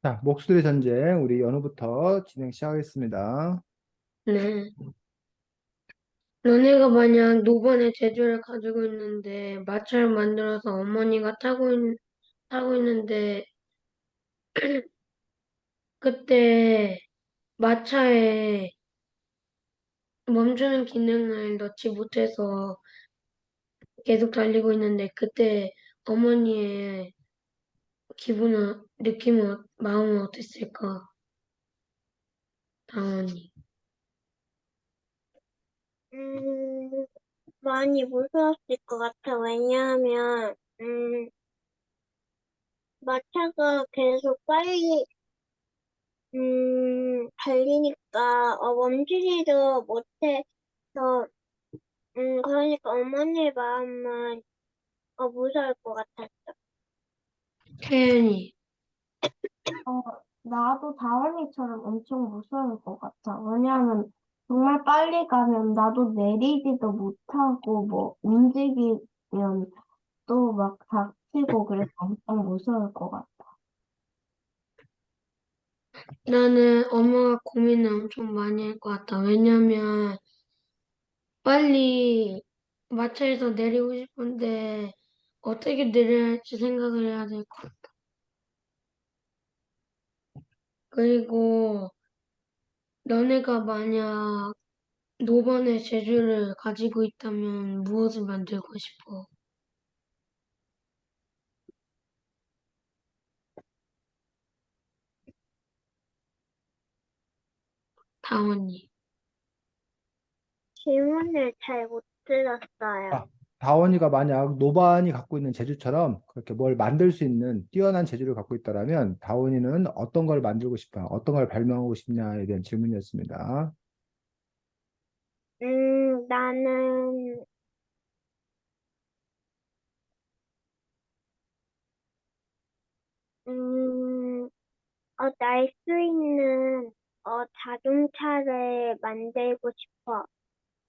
자, 목소리 전쟁, 우리 연우부터 진행 시작하겠습니다. 네. 너네가 만약 노번의 재주를 가지고 있는데 마차를 만들어서 어머니가 타고 있는데 그때 마차에 멈추는 기능을 넣지 못해서 계속 달리고 있는데 그때 어머니의 느낌은, 마음은 어땠을까? 당연히. 음, 많이 무서웠을 것 같아. 왜냐하면, 마차가 계속 빨리, 달리니까, 멈추지도 못해서, 그러니까 어머니의 마음은, 무서울 것 같았어. 태연이. 어, 나도 다원이처럼 엄청 무서울 것 같아. 왜냐하면 정말 빨리 가면 나도 내리지도 못하고 뭐 움직이면 또 막 다치고 그래서 엄청 무서울 것 같아. 나는 엄마가 고민을 엄청 많이 할 것 같아. 왜냐면 빨리 마차에서 내리고 싶은데 어떻게 내려야 할지 생각을 해야 될 것 같아. 그리고 너네가 만약 노번의 재주를 가지고 있다면 무엇을 만들고 싶어? 다원이. 질문을 잘 못 들었어요. 아, 다원이가 만약 노반이 갖고 있는 재주처럼 그렇게 뭘 만들 수 있는 뛰어난 재주를 갖고 있다면 다원이는 어떤 걸 만들고 싶어? 어떤 걸 발명하고 싶냐에 대한 질문이었습니다. 나는, 음, 날 수 있는, 자동차를 만들고 싶어.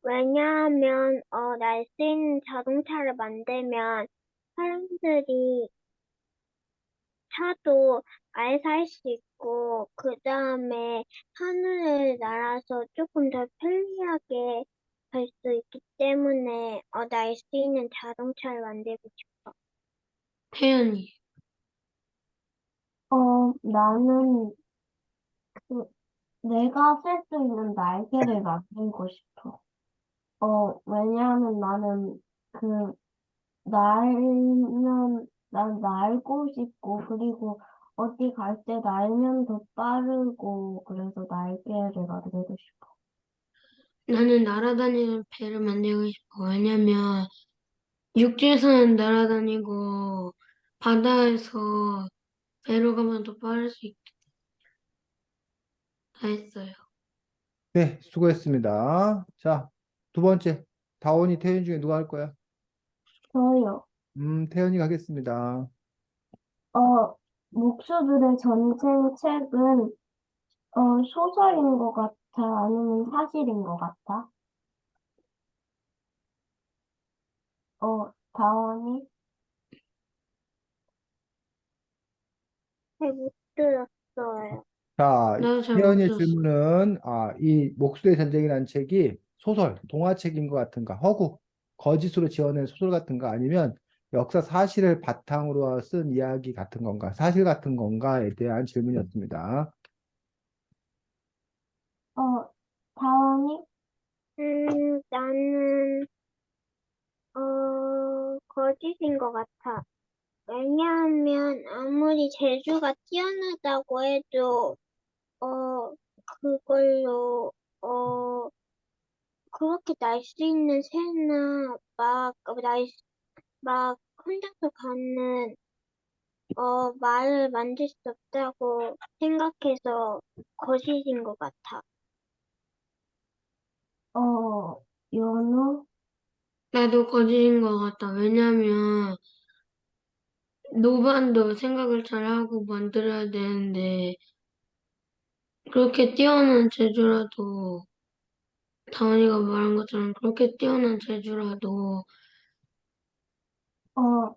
왜냐하면, 날 수 있는 자동차를 만들면 사람들이 차도 아예 살 수 있고, 그 다음에 하늘을 날아서 조금 더 편리하게 갈 수 있기 때문에, 날 수 있는 자동차를 만들고 싶어. 태연이. 나는 그 내가 쓸 수 있는 날개를 만들고 싶어. 왜냐하면 나는 그 난 날고 싶고, 그리고 어디 갈 때 날면 더 빠르고, 그래서 날개를 만들고 싶어. 나는 날아다니는 배를 만들고 싶어. 왜냐면 육지에서는 날아다니고 바다에서 배로 가면 더 빠를 수 있다 했어요. 네, 수고했습니다. 자, 두 번째. 다원이, 태연 중에 누가 할 거야? 저요. 태연이 가겠습니다. 어, 목수들의 전생 책은 소설인 것 같아? 아니면 사실인 것 같아? 다원이? 잘 못 들었어요. 자, 나도 잘 못 태연의 들었어. 질문은 이 목수의 전쟁이라는 책이 소설, 동화책인 것 같은가, 허구, 거짓으로 지어낸 소설 같은가, 아니면 역사 사실을 바탕으로 쓴 이야기 같은 건가, 사실 같은 건가에 대한 질문이었습니다. 다원이? 나는, 거짓인 것 같아. 왜냐하면 아무리 재주가 뛰어나다고 해도, 어, 그걸로, 그렇게 날 수 있는 새나 막 혼자서 가는, 말을 만들 수 없다고 생각해서 거짓인 것 같아. 연우? 나도 거짓인 것 같다. 왜냐면 노반도 생각을 잘하고 만들어야 되는데 그렇게 뛰어난 재주라도 다원이가 말한 것처럼 그렇게 뛰어난 재주라도 어,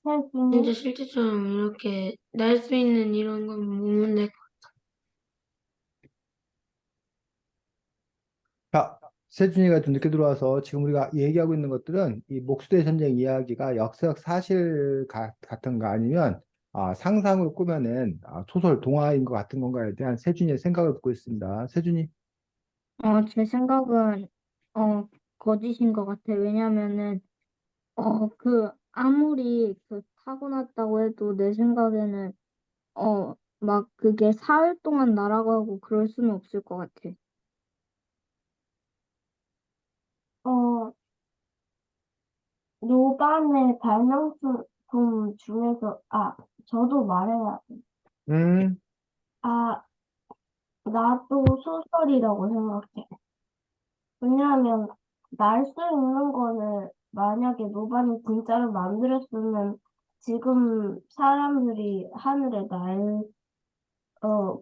진짜 세준이? 실제처럼 이렇게 날 수 있는 이런 건 보면 돼. 자, 세준이가 좀 늦게 들어와서 지금 우리가 얘기하고 있는 것들은 이 목수대 전쟁 이야기가 역사적 사실 같은가 아니면 상상으로 꾸며낸 소설 동화인 것 같은 건가에 대한 세준이의 생각을 듣고 있습니다. 세준이. 제 생각은, 거짓인 것 같아. 왜냐면은, 아무리 타고났다고 해도 내 생각에는, 막 그게 사흘 동안 날아가고 그럴 수는 없을 것 같아. 어, 노반의 발명품 중에서, 저도 말해야 돼. 음, 아, 나도 소설이라고 생각해. 왜냐하면, 날 수 있는 거는 만약에 노반이 진짜로 만들었으면 지금 사람들이 하늘에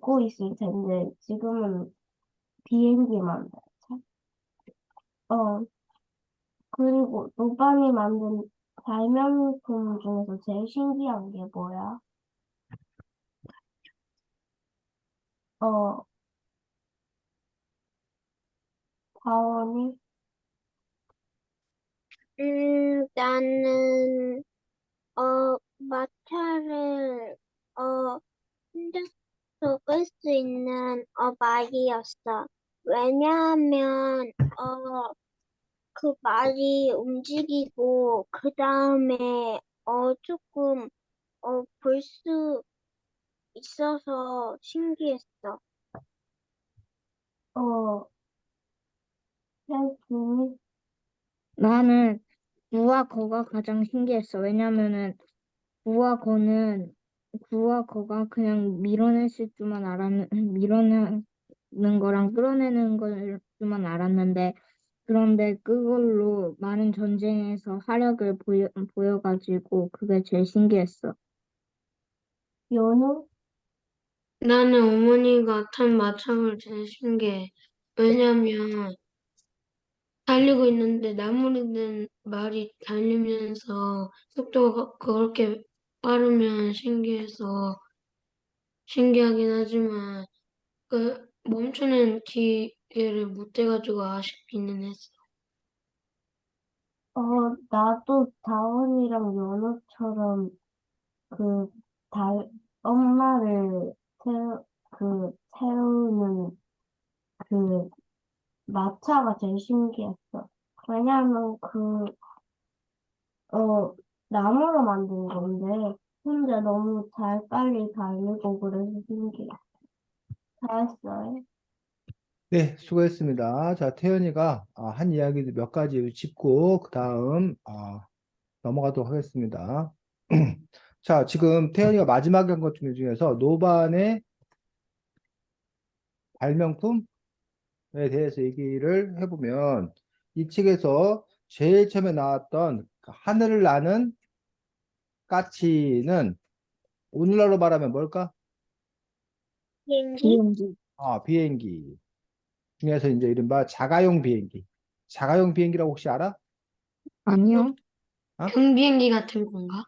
고 있을 텐데, 지금은 비행기만. 어, 그리고 노반이 만든 발명품 중에서 제일 신기한 게 뭐야? 어, 다원이? 나는, 마차를, 어, 혼자서 끌 수 있는, 말이었어. 왜냐하면, 그 말이 움직이고, 그 다음에, 조금, 볼 수 있어서 신기했어. 어, 헬스니? 나는 구와 거가 가장 신기했어. 왜냐면은 구와 거가 그냥 밀어냈을 줄만 밀어내는 거랑 끌어내는 걸 줄만 알았는데, 그런데 그걸로 많은 전쟁에서 활약을 보여가지고 그게 제일 신기했어. 연우? 나는 어머니가 탄 마차가 제일 신기해. 왜냐면 달리고 있는데 나무르는 말이 달리면서 속도가 그렇게 빠르면 신기하긴 하지만 그 멈추는 기회를 못 돼가지고 아쉽기는 했어. 나도 다원이랑 연우처럼 그 엄마를 태우는 그 마차가 제일 신기했어. 왜냐면 나무로 만든 건데, 혼자 너무 빨리 달리고 그래서 신기해. 잘했어요. 네, 수고했습니다. 자, 태연이가 한 이야기 몇 가지 짚고 그 다음 넘어가도록 하겠습니다. 자, 지금 태연이가 마지막에 한 것 중에서 노반의 발명품에 대해서 얘기를 해보면 이 책에서 제일 처음에 나왔던 그 하늘을 나는 까치는 오늘날로 말하면 뭘까? 비행기? 비행기. 비행기 중에서 이제 이른바 자가용 비행기. 자가용 비행기라고 혹시 알아? 아니요. 어? 경비행기 같은 건가?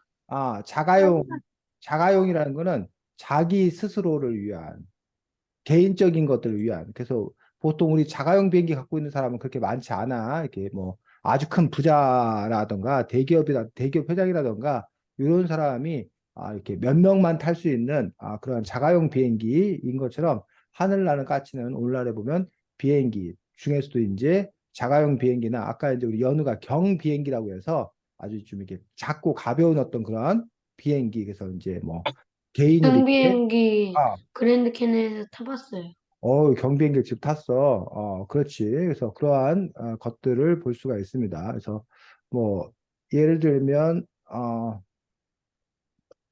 자가용이라는 거는 자기 스스로를 위한 개인적인 것들을 위한. 그래서 보통 우리 자가용 비행기 갖고 있는 사람은 그렇게 많지 않아. 이렇게 뭐 아주 큰 부자라던가 대기업 회장이라던가 이런 사람이 이렇게 몇 명만 탈 수 있는 그런 자가용 비행기인 것처럼 하늘나는 까치는 오늘날에 보면 비행기 중에서도 이제 자가용 비행기나 아까 이제 우리 연우가 경 비행기라고 해서 아주 좀 이렇게 작고 가벼운 어떤 그런 비행기. 그래서 이제 뭐 개인으로 이렇게 경비행기 아, 그랜드 캐니언에서 타봤어요. 경비행기를 집 탔어. 그렇지. 그래서 그러한 것들을 볼 수가 있습니다. 그래서 뭐 예를 들면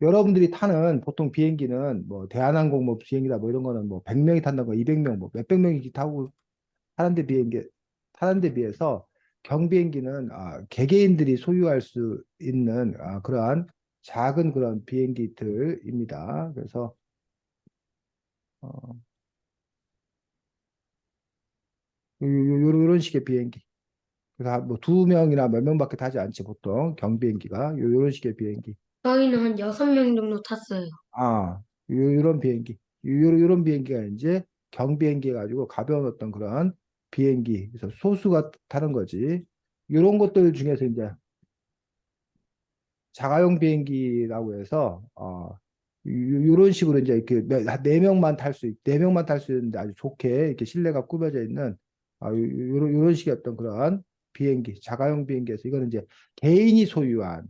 여러분들이 타는 보통 비행기는 뭐 대한항공 뭐 비행기다 뭐 이런 거는 뭐 100명이 탄다고 200명 뭐 몇백 명이 타고 타는 데 비해서 경비행기는 개개인들이 소유할 수 있는 그러한 작은 그런 비행기들입니다. 그래서 어, 런 식의 비행기. 그래서 뭐 두 명이나 몇 명밖에 타지 않지 보통 경비행기가 요런 식의 비행기. 저희는 한 6명 정도 탔어요. 요런 비행기. 요런 비행기가 이제 경비행기 해가지고 가벼운 어떤 그런 비행기. 그래서 소수가 타는 거지. 요런 것들 중에서 이제 자가용 비행기라고 해서 요런 식으로 이제 이렇게 네 명만 탈 수, 네 명만 탈 수 있는데 아주 좋게 이렇게 실내가 꾸며져 있는 요런 식의 어떤 그런 비행기, 자가용 비행기에서 이거는 이제 개인이 소유한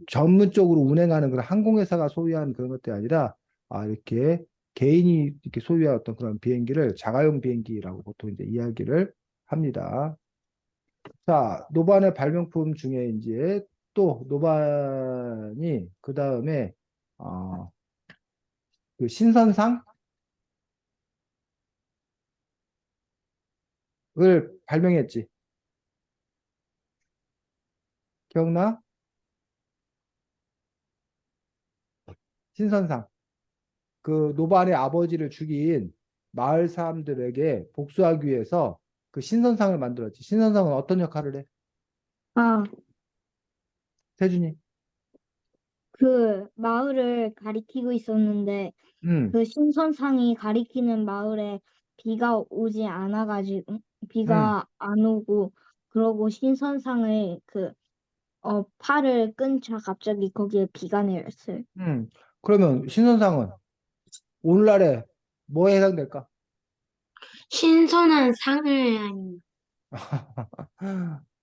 전문적으로 운행하는 그런 항공회사가 소유한 그런 것들이 아니라 이렇게 개인이 이렇게 소유한 어떤 그런 비행기를 자가용 비행기라고 보통 이제 이야기를 합니다. 자, 노반의 발명품 중에 이제 또 노반이 그 다음에 어, 그 신선상을 발명했지. 기억나? 신선상. 그 노반의 아버지를 죽인 마을 사람들에게 복수하기 위해서 그 신선상을 만들었지. 신선상은 어떤 역할을 해? 아, 태준이. 그 마을을 가리키고 있었는데 응, 그 신선상이 가리키는 마을에 비가 오지 않아가지고 응, 비가 안 오고 그러고 신선상을 팔을 끈차 갑자기 거기에 비가 내렸어요. 응. 그러면 신선상은 오늘날에 뭐에 해당될까? 신선한 상을 아니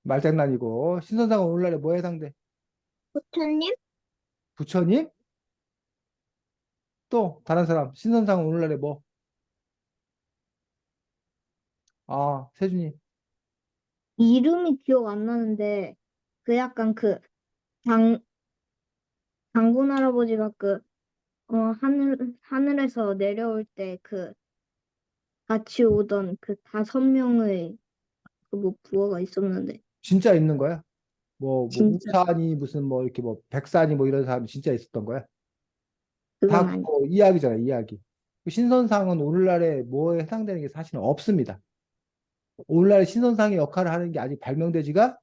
말장난이고 신선상은 오늘날에 뭐에 해당돼? 부처님? 부처님? 또 다른 사람 신선상은 오늘날에 뭐? 세준이. 이름이 기억 안 나는데 그 약간 그 장, 장군 할아버지가 하늘에서 내려올 때 같이 오던 그 5명의 그 뭐 부하가 있었는데 진짜 있는 거야? 뭐 진짜 우산이 무슨 뭐 이렇게 뭐 백산이 뭐 이런 사람이 진짜 있었던 거야? 다 그건 아니. 그거 이야기잖아, 이야기. 그 신선상은 오늘날에 뭐에 해당되는 게 사실은 없습니다. 오늘날 신선상의 역할을 하는 게 아직 발명되지가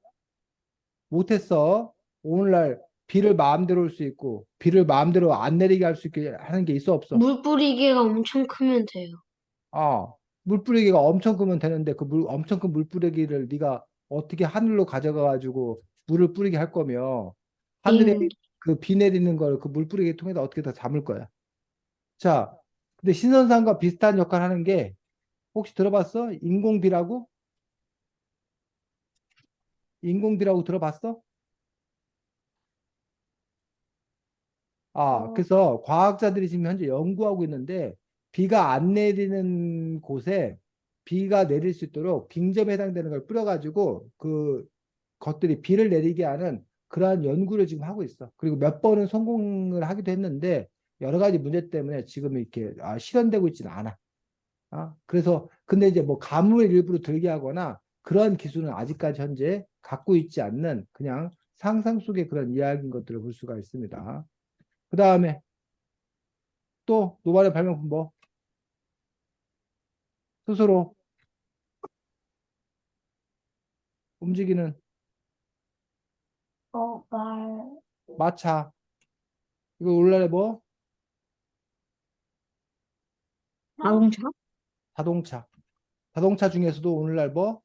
못했어. 오늘날 비를 마음대로 올 수 있고 비를 마음대로 안 내리게 할 수 있게 하는 게 있어 없어? 물 뿌리개가 엄청 크면 돼요. 물뿌리기가 엄청 크면 되는데 엄청 큰 물뿌리기를 네가 어떻게 하늘로 가져가 가지고 물을 뿌리게 할 거며 하늘에 비행기. 그 비 내리는 걸 그 물뿌리기 통해서 어떻게 다 잡을 거야. 자, 근데 신선상과 비슷한 역할을 하는 게 혹시 들어봤어? 인공비라고? 인공비라고 들어봤어? 어, 그래서 과학자들이 지금 현재 연구하고 있는데 비가 안 내리는 곳에 비가 내릴 수 있도록 빙점에 해당되는 걸 뿌려가지고 그 것들이 비를 내리게 하는 그러한 연구를 지금 하고 있어. 그리고 몇 번은 성공을 하기도 했는데 여러 가지 문제 때문에 지금 이렇게 실현되고 있지는 않아. 그래서 근데 이제 뭐 가뭄을 일부러 들게 하거나 그런 기술은 아직까지 현재 갖고 있지 않는 그냥 상상 속의 그런 이야기인 것들을 볼 수가 있습니다. 그 다음에 또 노발의 발명품 뭐 스스로 움직이는 말, 마차. 이거 오늘날에 뭐 자동차? 자동차. 자동차 중에서도 오늘날 뭐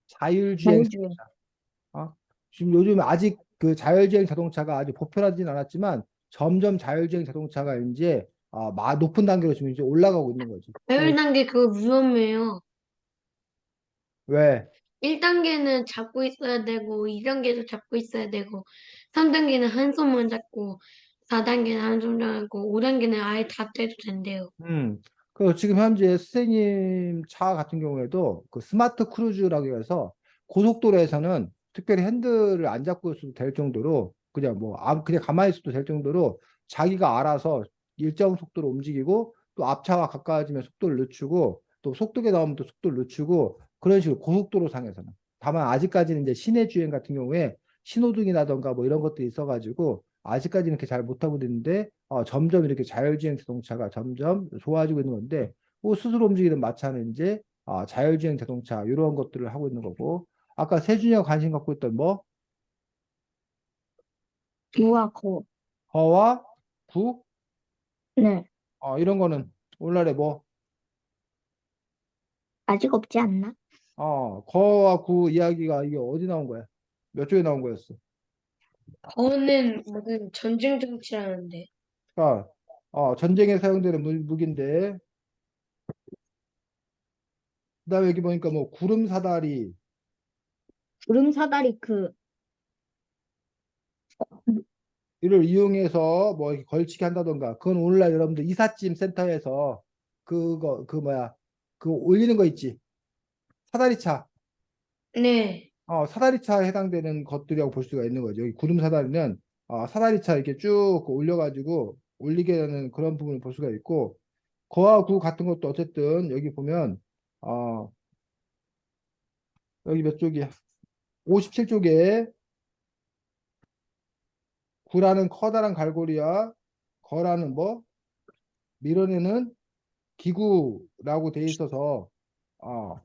자율주행 자율주행. 자동차. 지금 요즘 아직 그 자율주행 자동차가 아주 보편하지는 않았지만 점점 자율주행 자동차가 이제 높은 단계로 지금 이제 올라가고 있는 거지. 그래서 1단계 그거 위험해요. 왜? 1단계는 잡고 있어야 되고, 2단계도 잡고 있어야 되고, 3단계는 한 손만 잡고, 4단계는 한 손 잡고, 5단계는 아예 다 떼도 된대요. 그래서 지금 현재 선생님 차 같은 경우에도 그 스마트 크루즈라고 해서 고속도로에서는 특별히 핸들을 안 잡고 있어도 될 정도로 그냥 그냥 가만히 있어도 될 정도로 자기가 알아서 일정 속도로 움직이고 또 앞차와 가까워지면 속도를 늦추고 또 속도계 나오면 또 속도를 늦추고 그런 식으로 고속도로 상에서는 다만 아직까지는 이제 시내 주행 같은 경우에 신호등이라던가 뭐 이런 것들이 있어가지고 아직까지는 이렇게 잘 못하고 있는데 점점 이렇게 자율주행 자동차가 점점 좋아지고 있는 건데 스스로 움직이는 마차는 이제 자율주행 자동차 이런 것들을 하고 있는 거고 아까 세준이가 관심 갖고 있던 뭐 구와 거. 거와 구, 네. 이런 거는 오늘날에 뭐, 아직 없지 않나? 거와 구 이야기가 이게 어디 나온 거야? 몇 쪽에 나온 거였어? 거는 무슨 전쟁 정치라는데. 그러니까, 전쟁에 사용되는 무기인데, 그다음에 여기 보니까 뭐 구름 사다리 구름 사다리 이를 이용해서 뭐 이렇게 걸치게 한다던가, 그건 오늘날 여러분들 이삿짐 센터에서 그거 그 뭐야 그 올리는 거 있지, 사다리차. 네. 사다리차에 해당되는 것들이라고 볼 수가 있는 거죠. 여기 구름 사다리는 사다리차 이렇게 쭉 올려가지고 올리게 하는 그런 부분을 볼 수가 있고, 거와 구 같은 것도 어쨌든 여기 보면 어, 여기 몇 쪽이야? 57쪽에 구라는 커다란 갈고리와 거라는 뭐 밀어내는 기구라고 돼 있어서 어,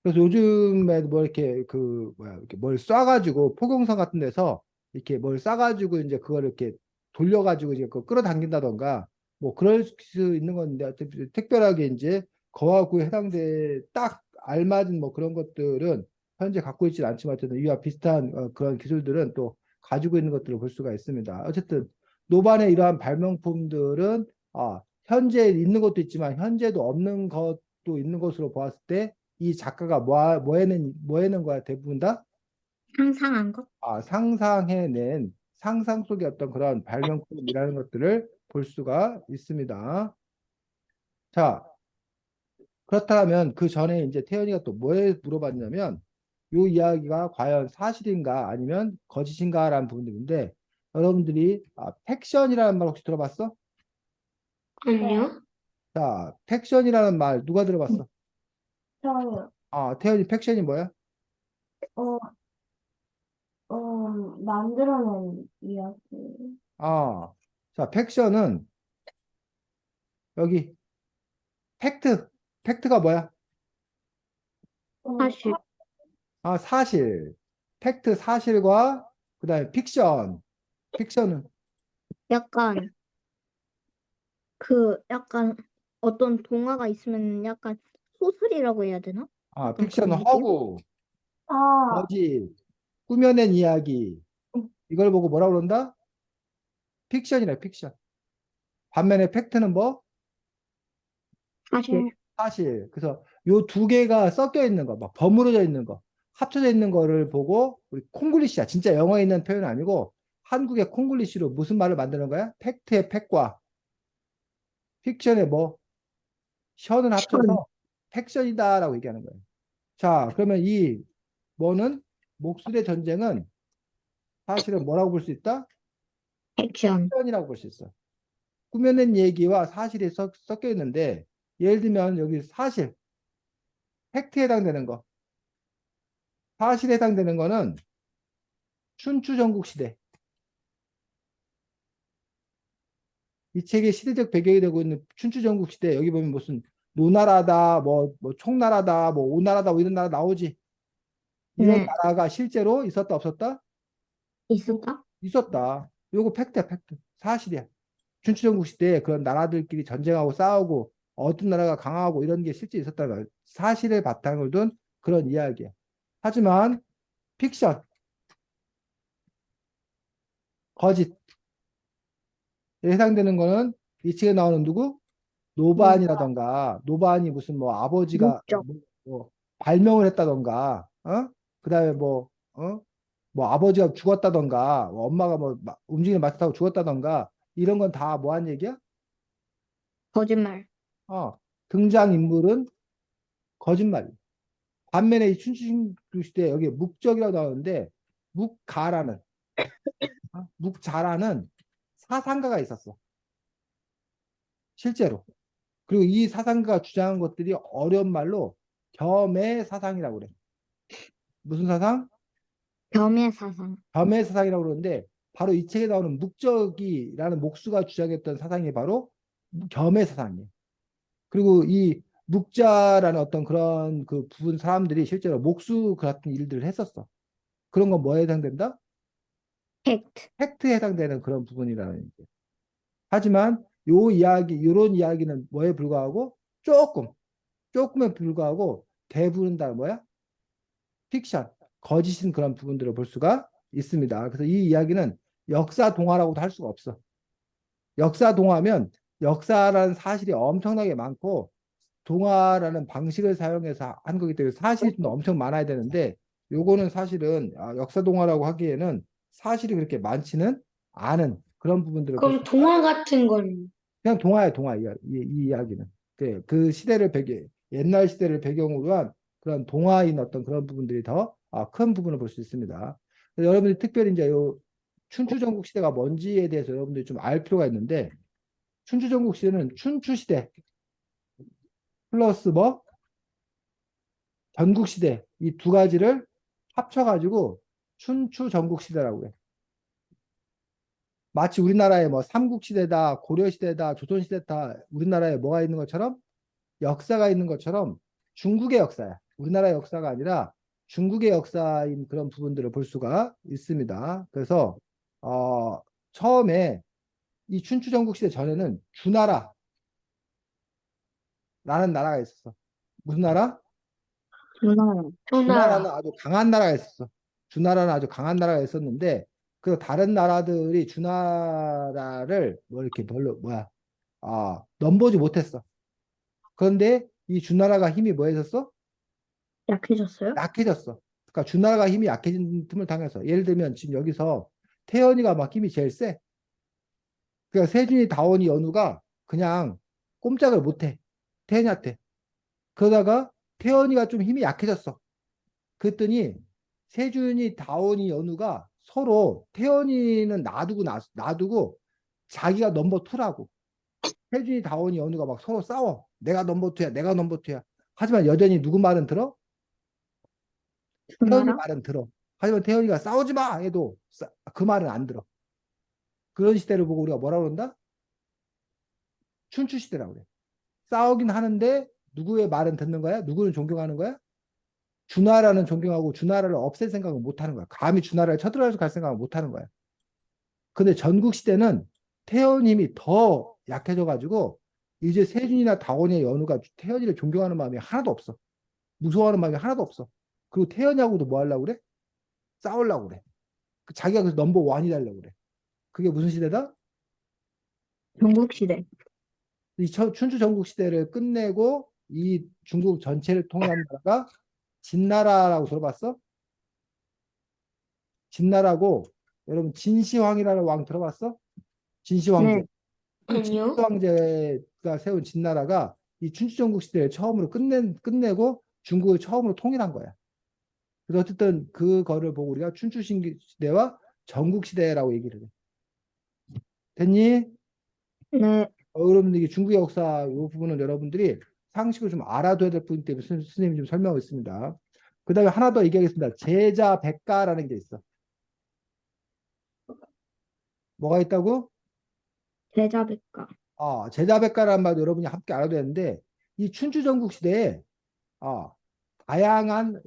그래서 요즘에 뭐 이렇게 그 뭐야 이렇게 뭘 쏴가지고 포경선 같은 데서 이렇게 뭘 쏴가지고 이제 그걸 이렇게 돌려가지고 이제 그 끌어당긴다던가 뭐 그럴 수 있는 건데, 어차피 특별하게 이제 거하고 해당돼 딱 알맞은 뭐 그런 것들은 현재 갖고 있지 않지만 어쨌든 이와 비슷한 그런 기술들은 또 가지고 있는 것들을 볼 수가 있습니다. 어쨌든 노반의 이러한 발명품들은 현재 있는 것도 있지만 현재도 없는 것도 있는 것으로 보았을 때 이 작가가 뭐 해낸 거야? 대부분 다 상상한 것? 상상해낸 상상 속의 어떤 그런 발명품이라는 것들을 볼 수가 있습니다. 자, 그렇다면 그 전에 이제 태연이가 또 뭐에 물어봤냐면 이 이야기가 과연 사실인가 아니면 거짓인가라는 부분들인데, 여러분들이 팩션이라는 말 혹시 들어봤어? 네. 아니요? 자, 팩션이라는 말 누가 들어봤어? 저요. 태연이 팩션이 뭐야? 어, 만들어낸 이야기. 아, 자, 팩션은 여기 팩트가 뭐야? 사실. 사실. 팩트 사실과 그다음에 픽션은 약간 약간 어떤 동화가 있으면 약간 소설이라고 해야 되나? 약간 픽션은 그런 느낌? 허구, 아, 거짓, 꾸며낸 이야기. 이걸 보고 뭐라 그런다? 픽션이래, 픽션. 반면에 팩트는 뭐? 사실. 사실. 그래서 요 두 개가 섞여 있는 거, 막 버무려져 있는 거, 합쳐져 있는 거를 보고 우리 콩글리시야. 진짜 영어에 있는 표현 아니고 한국의 콩글리시로 무슨 말을 만드는 거야? 팩트의 팩과 픽션의 뭐? 션을 션. 합쳐서 팩션이다라고 얘기하는 거예요. 자, 그러면 이 뭐는 목술의 전쟁은 사실은 뭐라고 볼 수 있다? 액션. 픽션이라고 볼 수 있어. 꾸며낸 얘기와 사실이 섞여 있는데, 예를 들면 여기 사실, 팩트에 해당되는 거, 사실에 해당되는 거는 춘추 전국 시대. 이 책의 시대적 배경이 되고 있는 춘추 전국 시대, 여기 보면 무슨 노나라다, 뭐 총나라다, 뭐 오나라다, 뭐 이런 나라 나오지. 이런 네. 나라가 실제로 있었다 없었다? 있었다? 있었다. 요거 팩트야, 팩트. 사실이야. 춘추전국 시대에 그런 나라들끼리 전쟁하고 싸우고 어떤 나라가 강하고 이런 게 실제 있었다는 사실을 바탕을 둔 그런 이야기야. 하지만 픽션, 거짓 해당되는 거는 이 책에 나오는 누구? 뭐, 노반이라던가, 노반이 무슨 뭐 아버지가 목적. 뭐 발명을 했다던가, 그다음에 뭐 아버지가 죽었다던가, 뭐 엄마가 뭐 움직이는 마트 타고 죽었다던가, 이런 건 다 뭐 한 얘기야? 거짓말. 등장인물은 거짓말. 반면에 이 춘추전국 시대 여기 묵적이라고 나오는데, 묵자라는 사상가가 있었어. 실제로. 그리고 이 사상가가 주장한 것들이 어려운 말로 겸의 사상이라고 그래. 무슨 사상? 겸의 사상. 겸의 사상이라고 그러는데, 바로 이 책에 나오는 묵적이라는 목수가 주장했던 사상이 바로 겸의 사상이에요. 그리고 이 묵자라는 어떤 그런 그 부분 사람들이 실제로 목수 같은 일들을 했었어. 그런 건 뭐에 해당된다? 팩트. 팩트에 해당되는 그런 부분이라는 얘기. 하지만 요런 이야기는 뭐에 불과하고 조금에 불과하고 대부분 다 뭐야? 픽션, 거짓인 그런 부분들을 볼 수가 있습니다. 그래서 이 이야기는 역사 동화라고도 할 수가 없어. 역사 동화면 역사라는 사실이 엄청나게 많고 동화라는 방식을 사용해서 한 거기 때문에 사실이 좀 엄청 많아야 되는데 요거는 사실은 역사 동화라고 하기에는 사실이 그렇게 많지는 않은 그런 부분들을 볼 수. 그럼 동화 같은 건 그냥 동화야 동화 이 이야기는. 그 시대를 옛날 시대를 배경으로 한 그런 동화인 어떤 그런 부분들이 더 큰 부분을 볼 수 있습니다. 그래서 여러분들이 특별히 이제 요 춘추전국 시대가 뭔지에 대해서 여러분들이 좀 알 필요가 있는데 춘추전국 시대는 춘추 시대 플러스 뭐 전국 시대 이 두 가지를 합쳐가지고 춘추전국 시대라고 해. 마치 우리나라에 뭐 삼국시대다, 고려시대다, 조선시대다 우리나라에 뭐가 있는 것처럼 역사가 있는 것처럼 중국의 역사야. 우리나라의 역사가 아니라 중국의 역사인 그런 부분들을 볼 수가 있습니다. 그래서 처음에 이 춘추전국 시대 전에는 주나라라는 나라가 있었어. 무슨 나라? 누나요. 주나라는 조나라. 아주 강한 나라가 있었어. 주나라는 아주 강한 나라가 있었는데 그 다른 나라들이 주나라를 뭐 이렇게 별로 뭐야 넘보지 못했어. 그런데 이 주나라가 힘이 뭐였었어? 약해졌어요? 약해졌어. 그러니까 주나라가 힘이 약해진 틈을 당해서 예를 들면 지금 여기서 태연이가 막 힘이 제일 세. 그러니까 세준이, 다원이, 연우가 그냥 꼼짝을 못해. 태연이한테. 그러다가 태연이가 좀 힘이 약해졌어. 그랬더니 세준이, 다원이, 연우가 서로 태연이는 놔두고 자기가 넘버 투라고. 세준이, 다원이, 연우가 막 서로 싸워. 내가 넘버 투야, 내가 넘버 투야. 하지만 여전히 누구 말은 들어? 태연이 주나라? 말은 들어. 하지만 태연이가 싸우지 마 해도 그 말은 안 들어. 그런 시대를 보고 우리가 뭐라 그런다? 춘추 시대라고 그래. 싸우긴 하는데 누구의 말은 듣는 거야? 누구는 존경하는 거야? 주나라는 존경하고 주나라를 없앨 생각은 못 하는 거야. 감히 주나라를 쳐들어갈 생각은 못 하는 거야. 근데 전국 시대는 태연 힘이 더 약해져 가지고 이제 세준이나 다원이나 연우가 태연이를 존경하는 마음이 하나도 없어. 무서워하는 마음이 하나도 없어. 그리고 태연이하고도 뭐 하려고 그래? 싸우려고 그래. 자기가 그래서 넘버 원이 되려고 그래. 그게 무슨 시대다? 전국시대. 이 춘추 전국 시대를 끝내고 이 중국 전체를 통일한 나라가 진나라라고 들어봤어? 진나라고 여러분 진시황이라는 왕 들어봤어? 진시황제. 네. 이 아니요. 진시황제가 세운 진나라가 이 춘추 전국 시대를 처음으로 끝내고 중국을 처음으로 통일한 거야. 그래서 어쨌든 그거를 보고 우리가 춘추 시대와 전국 시대라고 얘기를 해. 됐니? 네. 여러분들 이 중국 역사 이 부분은 여러분들이 상식을 좀 알아둬야 될 부분 때문에 선생님이 좀 설명하겠습니다. 그 다음에 하나 더 얘기하겠습니다. 제자 백가라는 게 있어. 뭐가 있다고? 제자백과. 제자 백가라는 말도 여러분이 함께 알아둬야 되는데 이 춘추전국 시대에 어, 다양한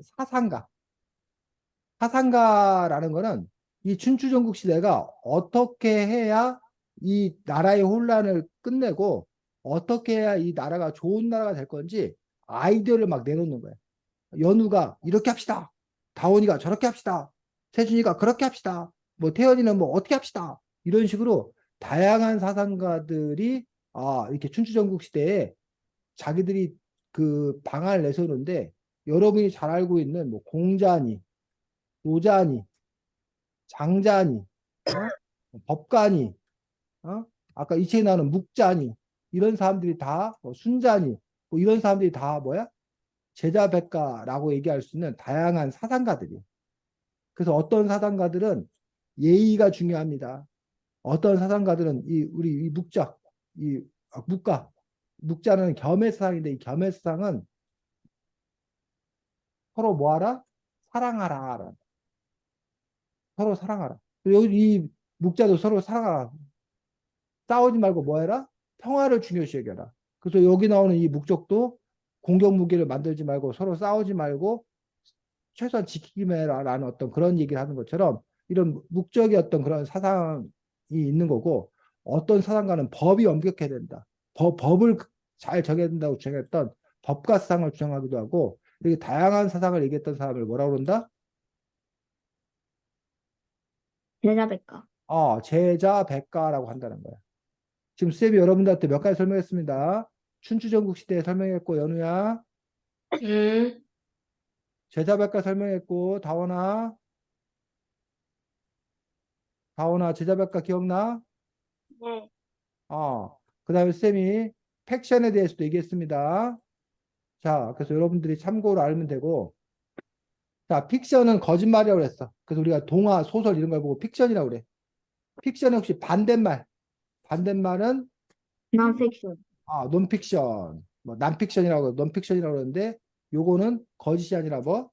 사상가라는 거는 이 춘추전국 시대가 어떻게 해야 이 나라의 혼란을 끝내고 어떻게 해야 이 나라가 좋은 나라가 될 건지 아이디어를 막 내놓는 거예요. 연우가 이렇게 합시다. 다원이가 저렇게 합시다. 세준이가 그렇게 합시다. 뭐 태연이는 뭐 어떻게 합시다. 이런 식으로 다양한 사상가들이 이렇게 춘추전국 시대에 자기들이 그 방안을 내세우는데 여러분이 잘 알고 있는 뭐 공자니, 노자니, 장자니, 어? 법가니, 어? 아까 이 책에 나오는 묵자니 이런 사람들이 다 순자니 뭐 이런 사람들이 다 뭐야? 제자백가라고 얘기할 수 있는 다양한 사상가들이. 그래서 어떤 사상가들은 예의가 중요합니다. 어떤 사상가들은 우리 이 묵자, 이 묵가, 묵자는 겸해 사상인데 이 겸해 사상은 서로 뭐하라? 사랑하라. 서로 사랑하라. 여기 이 묵자도 서로 사랑하라. 싸우지 말고 뭐해라? 평화를 중요시 여겨라. 그래서 여기 나오는 이 목적도 공격 무기를 만들지 말고 서로 싸우지 말고 최소한 지키기만 해라라는 어떤 그런 얘기를 하는 것처럼 이런 목적의 어떤 그런 사상이 있는 거고 어떤 사상가는 법이 엄격해야 된다. 법을 잘 정해야 된다고 주장했던 법과 사상을 주장하기도 하고 이렇게 다양한 사상을 얘기했던 사람을 뭐라고 그런다? 제자백과. 제자백가라고 한다는 거야. 지금 쌤이 여러분들한테 몇 가지 설명했습니다. 춘추전국 시대 설명했고 연우야 응, 제자백가 설명했고 다원아 제자백가 기억나? 네. 그다음에 쌤이 팩션에 대해서도 얘기했습니다. 자, 그래서 여러분들이 참고로 알면 되고, 자, 픽션은 거짓말이라고 그랬어. 그래서 우리가 동화, 소설 이런 걸 보고 픽션이라고 그래. 픽션의 혹시 반대말, 반대말은 non-fiction. 논픽션, 뭐 난픽션이라고 논픽션이라고 그러는데, 요거는 거짓이 아니라 뭐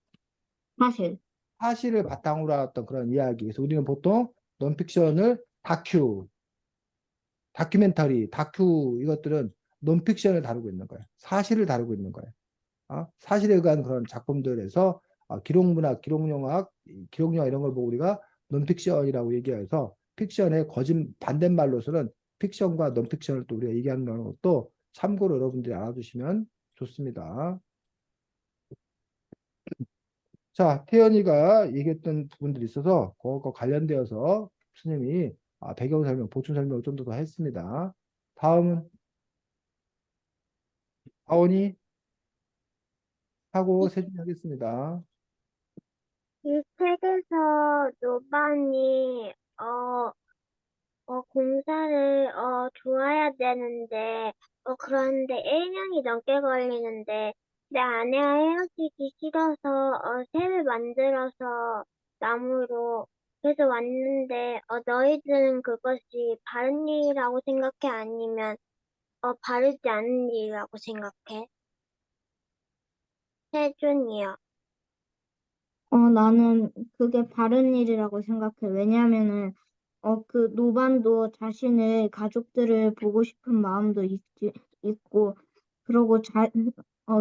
사실. 사실을 바탕으로 했던 그런 이야기. 그래서 우리는 보통 논픽션을 다큐멘터리, 다큐 이것들은 논픽션을 다루고 있는 거예요. 사실을 다루고 있는 거예요. 사실에 의한 그런 작품들에서 기록문학, 기록영화 이런 걸 보고 우리가 논픽션이라고 얘기해서 픽션의 거짓 반대말로서는 픽션과 논픽션을 또 우리가 얘기하는 것도 참고로 여러분들이 알아두시면 좋습니다. 자, 태연이가 얘기했던 부분들이 있어서 그것과 관련되어서 선생님이 배경 설명, 보충 설명을 좀 더 했습니다. 다음은 아원이 하고 세준이 하겠습니다. 이 책에서 노반이 공사를 좋아야 되는데 그런데 1년이 넘게 걸리는데 내 아내와 헤어지기 싫어서 셈을 만들어서 나무로 그래서 왔는데 너희들은 그것이 바른 일이라고 생각해? 아니면 바르지 않은 일이라고 생각해? 세준이요. 나는 그게 바른 일이라고 생각해. 왜냐면은, 그 노반도 자신의 가족들을 보고 싶은 마음도 있고, 그리고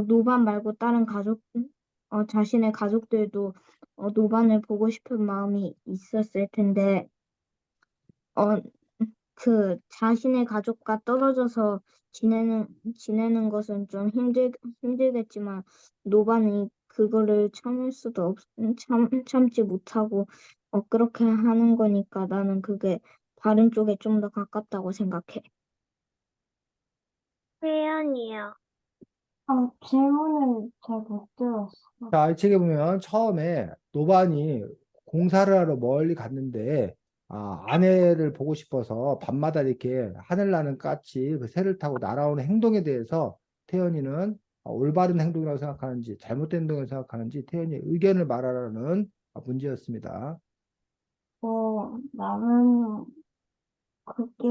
노반 말고 다른 자신의 가족들도 노반을 보고 싶은 마음이 있었을 텐데, 어, 자신의 가족과 떨어져서 지내는 것은 좀 힘들겠지만, 노반이 그거를 참지 못하고, 그렇게 하는 거니까 나는 그게 바른 쪽에 좀 더 가깝다고 생각해. 세연이요. 질문을 잘 못 들었어. 자, 이 책에 보면 처음에 노반이 공사를 하러 멀리 갔는데 아내를 보고 싶어서 밤마다 이렇게 하늘 나는 까치 그 새를 타고 날아오는 행동에 대해서 태연이는 올바른 행동이라고 생각하는지 잘못된 행동이라고 생각하는지 태연이의 의견을 말하라는 문제였습니다. 나는 그게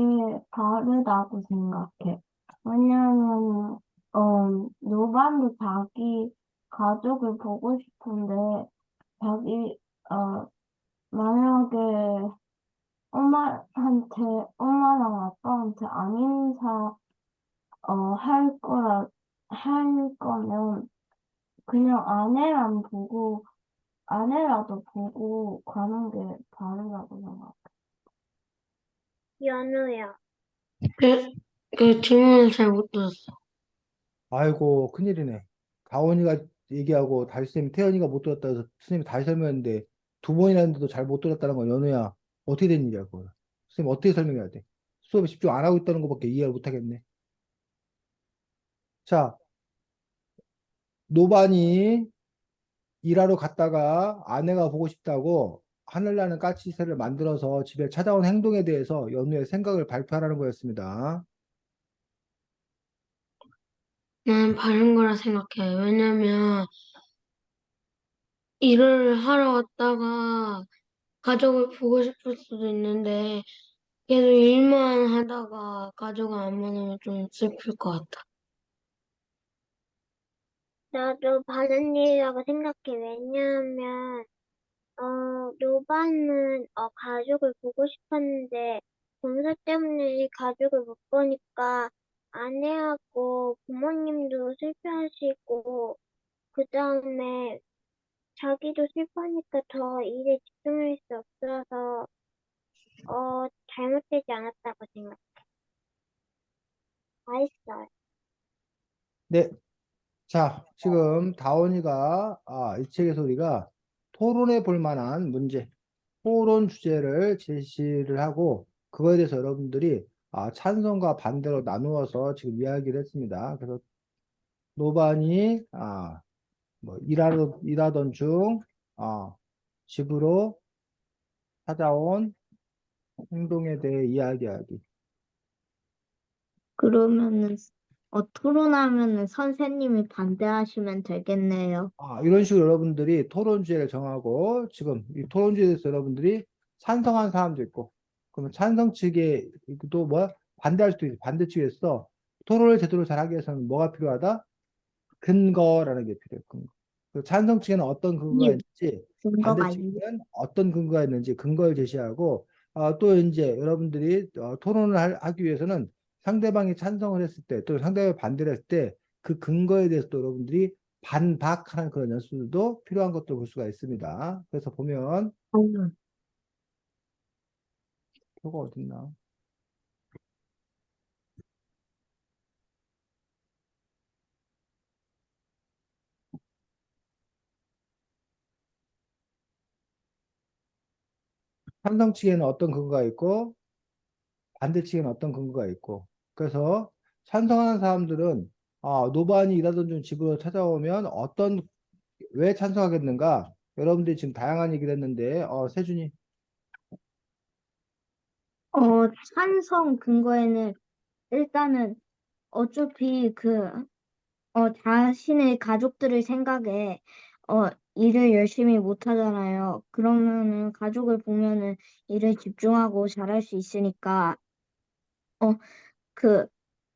다르다고 생각해. 왜냐하면, 노반도 자기 가족을 보고 싶은데, 자기, 만약에 엄마한테, 엄마랑 아빠한테 안 할 거면, 그냥 아내라도 보고 가는 게 다르다고 생각해. 연우요. 그, 그 질문을 잘 못 들었어. 아이고 큰일이네. 다원이가 얘기하고 달쌤이 태연이가 못 들었다 해서 선생님이 다시 설명했는데 두 번이나 했는데도 잘 못 들었다는 건 연우야 어떻게 된 일이야 그거. 선생님 어떻게 설명해야 돼? 수업에 집중 안 하고 있다는 것밖에 이해를 못 하겠네. 자, 노반이 일하러 갔다가 아내가 보고 싶다고 하늘나는 까치새를 만들어서 집에 찾아온 행동에 대해서 연우의 생각을 발표하라는 거였습니다. 나는 바른 거라 생각해. 왜냐면 일을 하러 왔다가 가족을 보고 싶을 수도 있는데 계속 일만 하다가 가족을 안 만나면 좀 슬플 것 같아. 나도 바른 일이라고 생각해. 왜냐하면 노바는 가족을 보고 싶었는데 공사 때문에 가족을 못 보니까 아내하고 부모님도 슬퍼하시고, 그 다음에 자기도 슬퍼하니까 더 일에 집중할 수 없어서, 잘못되지 않았다고 생각해. 다 했어요. 네. 자, 지금 다원이가 이 책에서 우리가 토론해 볼 만한 문제, 토론 주제를 제시를 하고 그거에 대해서 여러분들이 찬성과 반대로 나누어서 지금 이야기를 했습니다. 그래서 노반이 뭐 일하던 중 집으로 찾아온 행동에 대해 이야기하기. 그러면은 토론하면은 선생님이 반대하시면 되겠네요. 이런 식으로 여러분들이 토론 주제를 정하고 지금 이 토론 주제에 대해서 여러분들이 찬성한 사람도 있고 그러면 찬성 측에 또 뭐 반대할 수도 있고 반대 측에서 토론을 제대로 잘하기 위해서는 뭐가 필요하다? 근거라는 게 필요해요. 근거. 그 찬성 측에는 어떤 근거가 님, 있는지 반대 근거가 있는 측에는 어떤 근거가 있는지 근거를 제시하고 또 이제 여러분들이 토론을 하기 위해서는 상대방이 찬성을 했을 때 또 상대방이 반대를 했을 때 그 근거에 대해서 또 여러분들이 반박하는 그런 연수도 필요한 것도 볼 수가 있습니다. 그래서 보면 표가 어딨나? 찬성 측에는 어떤 근거가 있고 반대 측에는 어떤 근거가 있고 그래서 찬성하는 사람들은 노반이 일하던 중 집으로 찾아오면 왜 찬성하겠는가? 여러분들이 지금 다양한 얘기를 했는데 세준이 찬성 근거에는 일단은 어차피 자신의 가족들을 생각에, 일을 열심히 못 하잖아요. 그러면은 가족을 보면은 일에 집중하고 잘할 수 있으니까, 어, 그,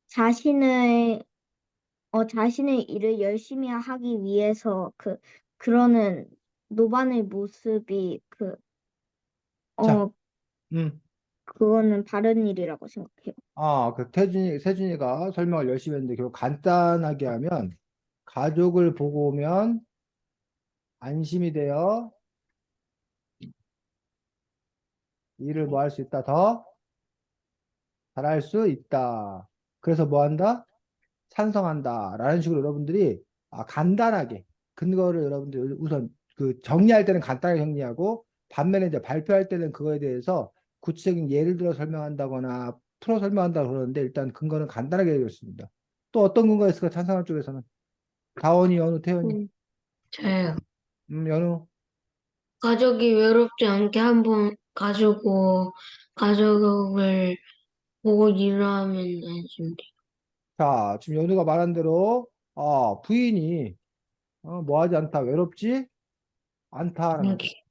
자신의, 자신의 일을 열심히 하기 위해서, 그러는 노반의 모습이, 자, 어, 음, 그거는 바른 일이라고 생각해요. 그 세준이가 설명을 열심히 했는데 결국 간단하게 하면 가족을 보고 오면 안심이 되어 일을 뭐 할 수 있다 더 잘할 수 있다. 그래서 뭐 한다? 찬성한다. 라는 식으로 여러분들이 간단하게 근거를 여러분들 우선 그 정리할 때는 간단하게 정리하고 반면에 이제 발표할 때는 그거에 대해서 구체적인 예를 들어 설명한다거나 풀어 설명한다고 그러는데 일단 근거는 간단하게 되었습니다. 또 어떤 근거가 있을까? 찬성할 쪽에서는 다원이, 연우, 태연이. 저요. 연우. 가족이 외롭지 않게 한번 가족을 보고 일하면 안심돼. 자, 지금 연우가 말한 대로 부인이 뭐 하지 않다. 외롭지 않다라는 거. 여기.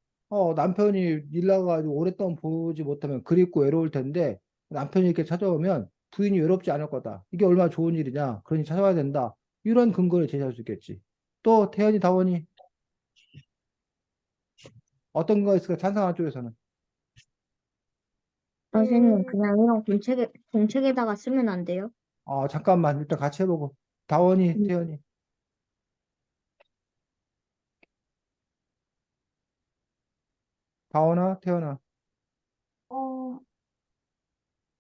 남편이 일 나가가지고 오랫동안 보지 못하면 그립고 외로울 텐데 남편이 이렇게 찾아오면 부인이 외롭지 않을 거다. 이게 얼마나 좋은 일이냐. 그러니 찾아와야 된다. 이런 근거를 제시할 수 있겠지. 또 태연이, 다원이 어떤 근거가 있을까? 찬성한 쪽에서는. 선생님, 음, 그냥 이런 공책에다가 쓰면 안 돼요? 잠깐만 일단 같이 해보고. 다원이, 음, 태연이. 다원아, 태연아. 어,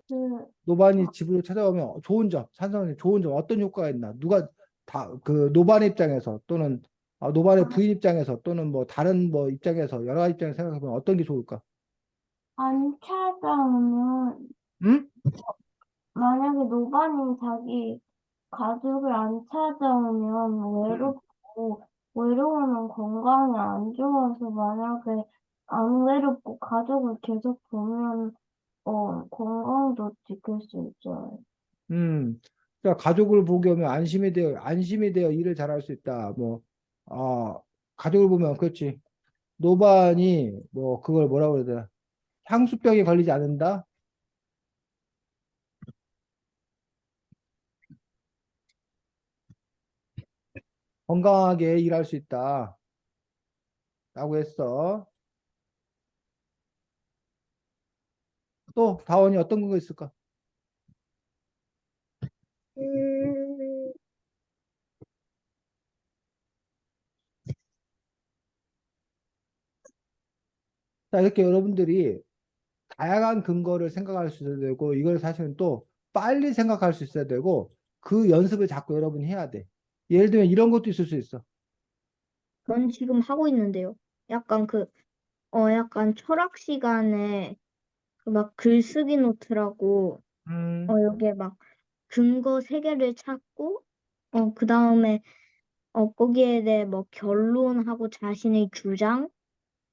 그, 노반이 집으로 찾아오면 좋은 점, 찬성이 좋은 점 어떤 효과가 있나? 누가 그 노반의 입장에서 또는 노반의 부인 입장에서 또는 뭐 다른 뭐 입장에서 여러 가지 입장에서 생각해보면 어떤 게 좋을까? 안 찾아오면, 응? 만약에 노반이 자기 가족을 안 찾아오면 응. 외롭고, 외로우면 건강이 안 좋아서 만약에 안 외롭고 가족을 계속 보면, 건강도 지킬 수 있어요. 그러니까 가족을 보게 오면 안심이 되어 일을 잘할 수 있다. 뭐, 가족을 보면 그렇지. 노반이 뭐 그걸 뭐라고 그래야 되나? 향수병에 걸리지 않는다. 건강하게 일할 수 있다. 라고 했어. 또 다원이 어떤 거 있을까? 음, 자, 이렇게 여러분들이 다양한 근거를 생각할 수 있어야 되고, 이걸 사실은 또 빨리 생각할 수 있어야 되고, 그 연습을 자꾸 여러분이 해야 돼. 예를 들면 이런 것도 있을 수 있어. 전 지금 하고 있는데요. 약간 약간 철학 시간에 그 막 글쓰기 노트라고, 음, 여기에 막 근거 세 개를 찾고, 그 다음에, 거기에 대해 뭐 결론하고 자신의 주장,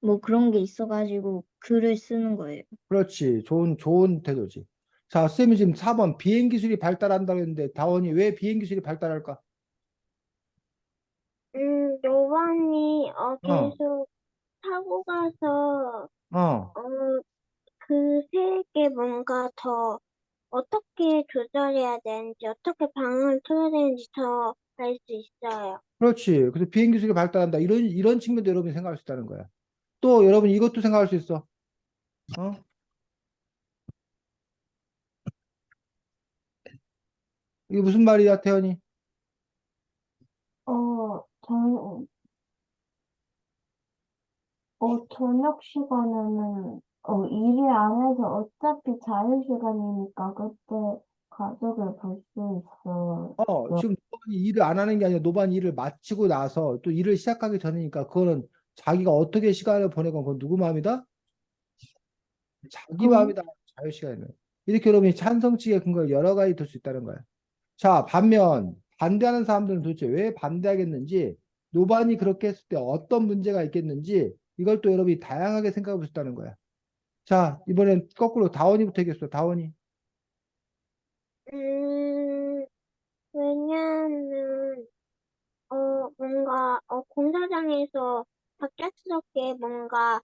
뭐 그런 게 있어가지고 글을 쓰는 거예요. 그렇지. 좋은 태도지. 자, 쌤이 지금 4번 비행 기술이 발달한다고 했는데, 다원이 왜 비행 기술이 발달할까? 노반이, 어, 계속 타고 가서, 어. 어, 그 세계 뭔가 더 어떻게 조절해야 되는지, 어떻게 방향을 틀어야 되는지 더 알 수 있어요. 그렇지. 그래서 비행 기술이 발달한다. 이런 측면도 여러분이 생각할 수 있다는 거야. 또 여러분 이것도 생각할 수 있어. 어? 이게 무슨 말이야, 태연이? 저는, 저녁 시간에는, 일을 안 해서 어차피 자유시간이니까 그때 가족을 볼 수 있어요. 지금 노반이 일을 안 하는 게 아니라 노반이 일을 마치고 나서 또 일을 시작하기 전이니까 그거는 자기가 어떻게 시간을 보내건 그건 누구 마음이다? 자기 그, 마음이다. 자유시간에는. 이렇게 여러분이 찬성치의 근거가 여러 가지 될 수 있다는 거야. 자, 반면 반대하는 사람들은 도대체 왜 반대하겠는지, 노반이 그렇게 했을 때 어떤 문제가 있겠는지, 이걸 또 여러분이 다양하게 생각해 볼 수 있다는 거야. 자, 이번엔 거꾸로 다원이부터 얘기했어. 다원이. 음, 왜냐하면, 뭔가, 공사장에서 갑작스럽게 뭔가,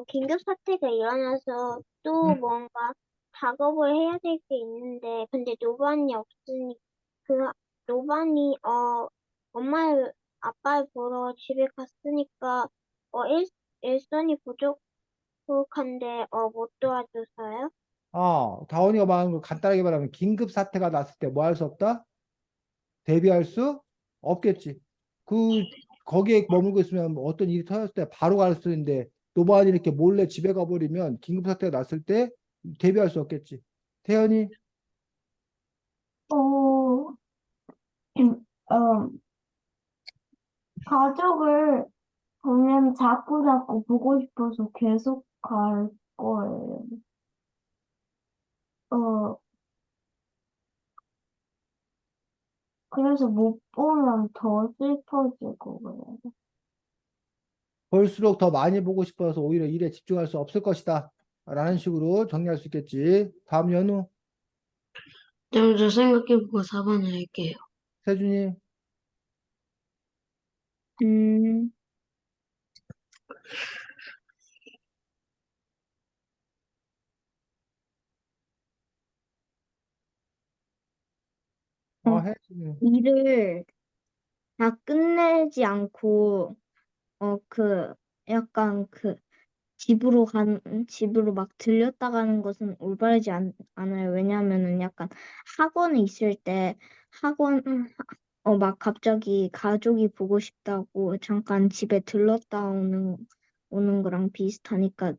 긴급 사태가 일어나서 또 음. 뭔가 작업을 해야 될 게 있는데, 근데 노반이 없으니, 그, 노반이, 엄마를, 아빠를 보러 집에 갔으니까, 일손이 부족한데, 못 도와줘서요? 다원이가 말하는 걸 간단하게 말하면 긴급 사태가 났을 때 뭐 할 수 없다? 대비할 수 없겠지. 그 거기에 머물고 있으면 뭐 어떤 일이 터졌을 때 바로 갈 수 있는데 노반이 이렇게 몰래 집에 가버리면 긴급 사태가 났을 때 대비할 수 없겠지. 태연이. 어, 어, 가족을 보면 자꾸자꾸 보고 싶어서 계속 갈 거예요. 어, 그래서 못 보면 더 슬퍼지고 그래요. 볼수록 더 많이 보고 싶어서 오히려 일에 집중할 수 없을 것이다. 라는 식으로 정리할 수 있겠지. 다음 연우. 저 생각해보고 4번을 할게요. 세준이. 음, 어, 혜진이. 일을 다 끝내지 않고, 약간 집으로 막 들렸다 가는 것은 올바르지 않아요. 왜냐하면은 약간 학원에 있을 때 학원, 막 갑자기 가족이 보고 싶다고 잠깐 집에 들렀다 오는 거랑 비슷하니까,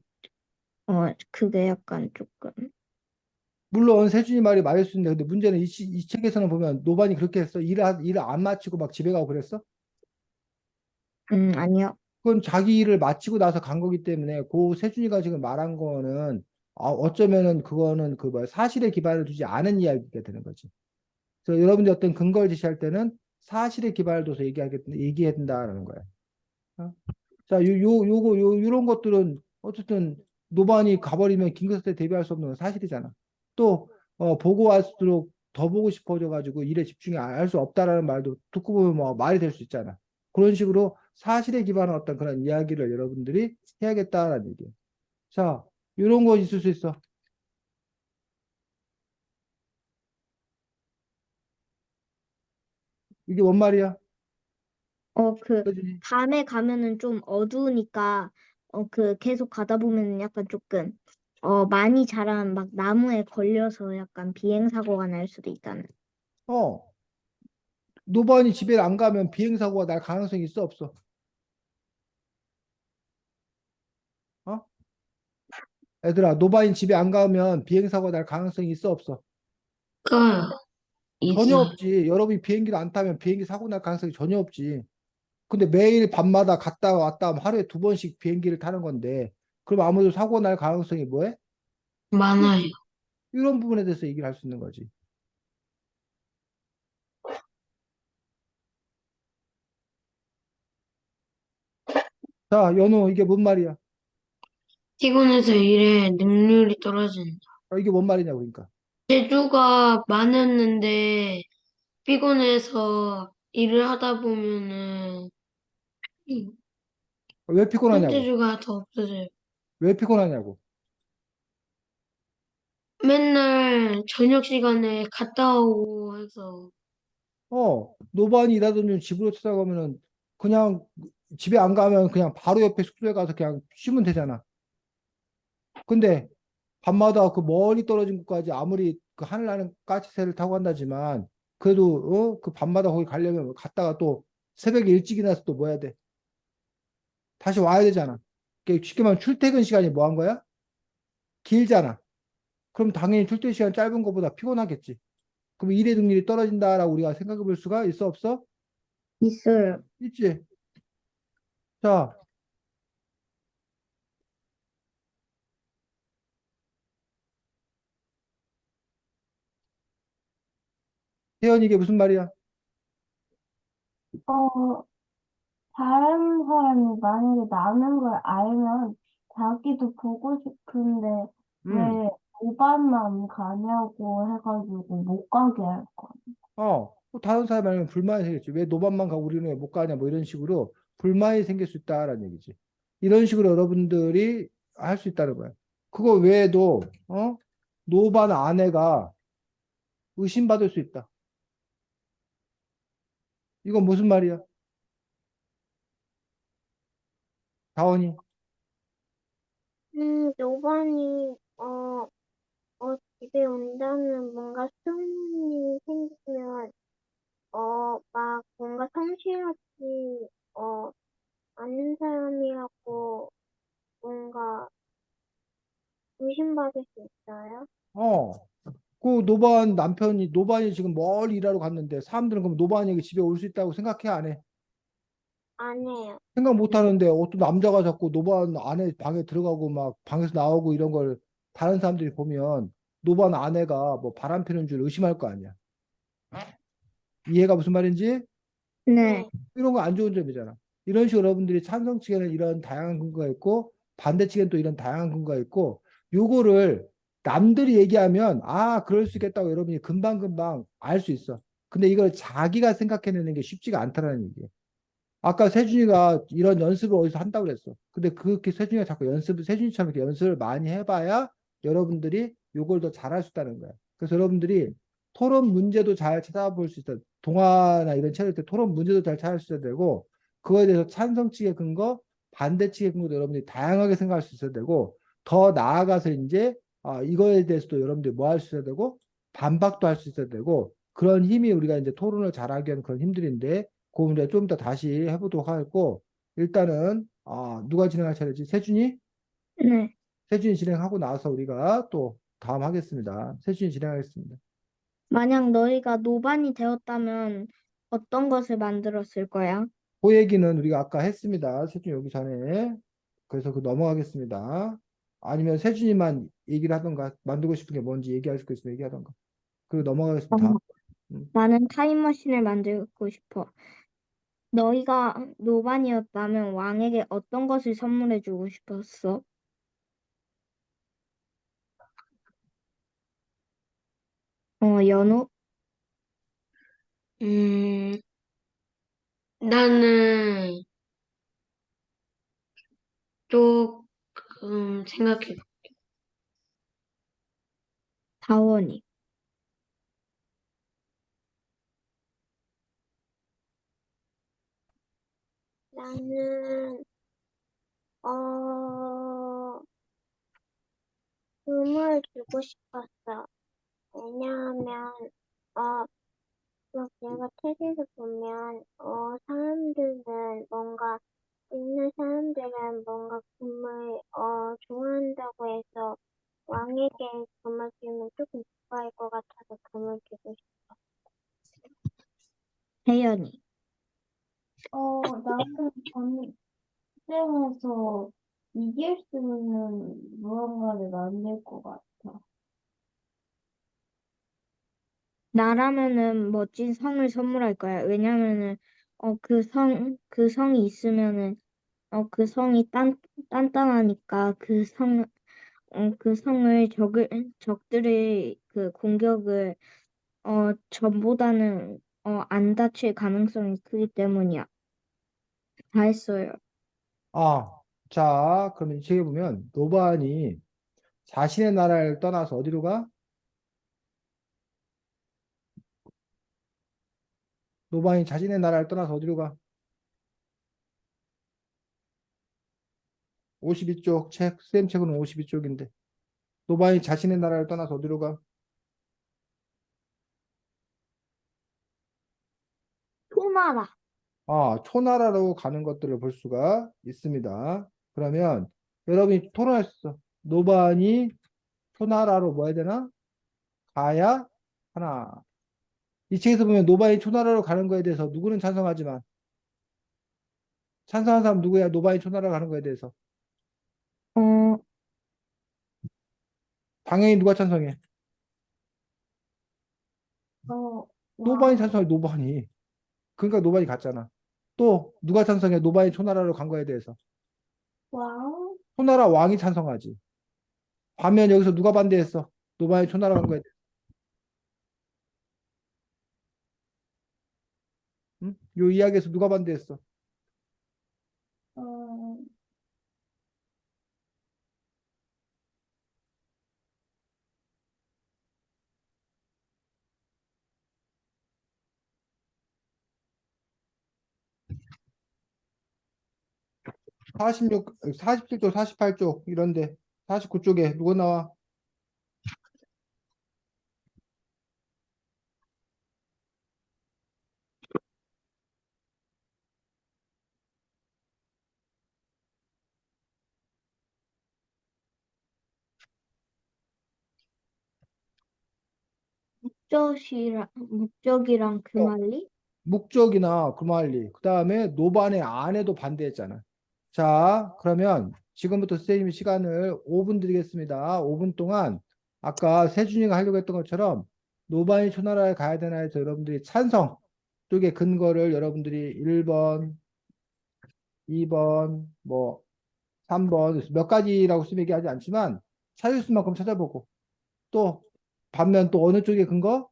그게 약간 조금, 물론 세준이 말이 맞을 수 있는데 근데 문제는 이 책에서는 보면 노반이 그렇게 했어. 일을 안 마치고 막 집에 가고 그랬어. 아니요. 그건 자기 일을 마치고 나서 간 거기 때문에 그 세준이가 지금 말한 거는 어쩌면은 그거는 그 뭐야 사실에 기반을 두지 않은 이야기가 되는 거지. 그래서 여러분들이 어떤 근거를 제시할 때는 사실에 기반을 둬서 얘기해야 된다라는 거야. 어? 자, 요런 것들은 어쨌든 노반이 가버리면 긴급사태 대비할 수 없는 건 사실이잖아. 또 보고 갈수록 더 보고 싶어져 가지고 일에 집중이 할 수 없다라는 말도 듣고 보면 뭐 말이 될 수 있잖아. 그런 식으로 사실에 기반한 어떤 그런 이야기를 여러분들이 해야겠다라는 얘기예요. 자, 이런 거 있을 수 있어. 이게 뭔 말이야? 그지? 밤에 가면은 좀 어두우니까, 계속 가다 보면은 약간 조금, 많이 자란 막 나무에 걸려서 약간 비행사고가 날 수도 있다는. 어, 노반이 집에 안 가면 비행사고가 날 가능성이 있어, 없어? 어? 얘들아, 노반이 집에 안 가면 비행사고가 날 가능성이 있어, 없어? 그, 전혀 있어. 없지. 여러분이 비행기를 안 타면 비행기 사고 날 가능성이 전혀 없지. 근데 매일 밤마다 갔다 왔다 하면 하루에 두 번씩 비행기를 타는 건데, 그럼 아무래도 사고 날 가능성이 뭐해? 많아요. 크겠지. 이런 부분에 대해서 얘기를 할 수 있는 거지. 자, 연우, 이게 뭔 말이야? 피곤해서 일에 능률이 떨어진다. 이게 뭔 말이냐고, 그러니까. 재주가 많았는데 피곤해서 일을 하다 보면은 왜 피곤하냐고. 손재주가 더 없어져요. 왜 피곤하냐고. 맨날 저녁 시간에 갔다 오고 해서 노반이 일하던 중 집으로 찾아가면은 그냥 집에 안 가면 그냥 바로 옆에 숙소에 가서 그냥 쉬면 되잖아. 근데 밤마다 그 멀리 떨어진 곳까지 아무리 그 하늘 나는 까치새를 타고 간다지만 그래도 그 밤마다 거기 가려면 갔다가 또 새벽에 일찍 일어나서 또 뭐 해야 돼? 다시 와야 되잖아. 그게 쉽게 말하면 출퇴근 시간이 뭐 한 거야? 길잖아. 그럼 당연히 출퇴근 시간 짧은 것보다 피곤하겠지. 그럼 일의 능률이 떨어진다라고 우리가 생각해 볼 수가 있어 없어? 있어요. 있지. 자, 혜연이 이게 무슨 말이야? 어, 다른 사람이 만약에 나는 걸 알면 자기도 보고 싶은데 음. 왜 오반만 가냐고 해가지고 못 가게 할 거야. 또 다른 사람 말면 불만이 생겼지. 왜 노반만 가고 우리는 왜 못 가냐, 뭐 이런 식으로 불만이 생길 수 있다라는 얘기지. 이런 식으로 여러분들이 할 수 있다는 거야. 그거 외에도, 노반 아내가 의심받을 수 있다. 이건 무슨 말이야? 다원이. 노반이, 집에 온다면 뭔가 소문이 생기면, 막 뭔가 성실하지, 어, 않는 사람이라고 뭔가 의심받을 수 있어요? 어, 그 노반이 지금 멀리 일하러 갔는데 사람들은 그럼 노반이 집에 올 수 있다고 생각해, 안 해? 안 해요. 생각 못 하는데 어떤 남자가 자꾸 노반 아내 방에 들어가고 막 방에서 나오고 이런 걸 다른 사람들이 보면 노반 아내가 뭐 바람 피는 줄 의심할 거 아니야. 이해가 무슨 말인지? 네. 네. 이런 거 안 좋은 점이잖아. 이런 식으로 여러분들이 찬성 측에는 이런 다양한 근거가 있고 반대 측에는 또 이런 다양한 근거가 있고 요거를 남들이 얘기하면 그럴 수 있겠다고 여러분이 금방금방 알 수 있어. 근데 이걸 자기가 생각해내는 게 쉽지가 않다라는 얘기야. 아까 세준이가 이런 연습을 어디서 한다고 그랬어. 근데 그렇게 세준이가 자꾸 세준이처럼 이렇게 연습을 많이 해봐야 여러분들이 요걸 더 잘할 수 있다는 거야. 그래서 여러분들이 토론 문제도 잘 찾아볼 수 있다. 동화나 이런 책을 때 토론 문제도 잘 찾을 수 있어야 되고, 그거에 대해서 찬성 측의 근거, 반대 측의 근거도 여러분들이 다양하게 생각할 수 있어야 되고, 더 나아가서 이제, 이거에 대해서도 여러분들이 뭐 할 수 있어야 되고, 반박도 할 수 있어야 되고, 그런 힘이 우리가 이제 토론을 잘하게 하는 그런 힘들인데, 그 문제 좀 더 다시 해보도록 하겠고 일단은 누가 진행할 차례지? 세준이? 네. 세준이 진행하고 나서 우리가 또 다음 하겠습니다. 세준이 진행하겠습니다. 만약 너희가 노반이 되었다면 어떤 것을 만들었을 거야? 그 얘기는 우리가 아까 했습니다. 세준이 오기 전에. 그래서 그 넘어가겠습니다. 아니면 세준이만 얘기를 하던가 만들고 싶은 게 뭔지 얘기할 수 있으면 얘기하던가. 그리고 어, 넘어가겠습니다. 다음. 음. 나는 타임머신을 만들고 싶어. 너희가 노반이었다면 왕에게 어떤 것을 선물해주고 싶었어? 연우? 음, 나는 조금 생각해. 다원이? 나는, 어, 꿈을 주고 싶었어. 왜냐하면, 어, 막 내가 책에서 보면, 사람들은 뭔가, 있는 사람들은 뭔가 금을, 좋아한다고 해서 왕에게 금을 주면 조금 좋아할 것 같아서 금을 주고 싶어. 혜연이. 나는 전쟁에서 이길 수 있는 무언가를 만들 것 같아. 나라면은 멋진 성을 선물할 거야. 왜냐면은, 그 성이 있으면은, 그 성이 단단하니까 그 성을 적들의 그 공격을, 전보다는, 안 다칠 가능성이 크기 때문이야. 다 했어요. 자, 그러면 이 책에 보면 노반이 자신의 나라를 떠나서 어디로 가? 노반이 자신의 나라를 떠나서 어디로 가? 52쪽 책, 쌤 책은 52쪽인데. 노반이 자신의 나라를 떠나서 어디로 가? 토나라. 초나라로 가는 것들을 볼 수가 있습니다. 그러면 여러분이 토론했어. 노반이 초나라로 뭐 해야 되나? 가야 하나. 이 책에서 보면 노반이 초나라로 가는 거에 대해서 누구는 찬성하지만 찬성한 사람 누구야? 노반이 초나라로 가는 거에 대해서. 어, 당연히 누가 찬성해? 어, 노반이 왕, 찬성해, 노반이. 그러니까 노반이 갔잖아. 또 누가 찬성해? 노반이 초나라로 간 거에 대해서. 왕, 초나라 왕이 찬성하지. 반면 여기서 누가 반대했어? 노반이 초나라 간 거에 대해서. 응? 요 이야기에서 누가 반대했어? 어, 46, 47쪽, 48쪽 이런데 49쪽에 누가 나와? 목적이랑 그 말리? 목적이나 금알리. 그 다음에 노반의 아내도 반대했잖아. 자, 그러면 지금부터 선생님이 시간을 5분 드리겠습니다. 5분 동안 아까 세준이가 하려고 했던 것처럼 노반이 초나라에 가야 되나 해서 여러분들이 찬성 쪽의 근거를 여러분들이 1번, 2번, 뭐 3번 몇 가지라고 쓰면 얘기하지 않지만 찾을 수 만큼 찾아보고 또 반면 또 어느 쪽의 근거?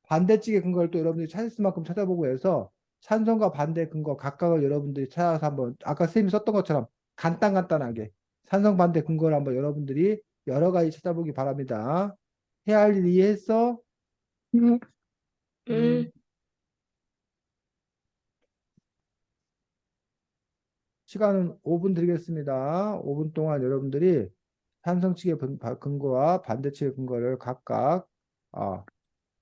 반대쪽의 근거를 또 여러분들이 찾을 수만큼 찾아보고 해서 찬성과 반대 근거 각각을 여러분들이 찾아서 한번 아까 선생님이 썼던 것처럼 간단하게 찬성 반대 근거를 한번 여러분들이 여러 가지 찾아보기 바랍니다. 해야 할 일 이해했어? 네. 음, 시간은 5분 드리겠습니다. 5분 동안 여러분들이 찬성 측의 근거와 반대 측의 근거를 각각 어,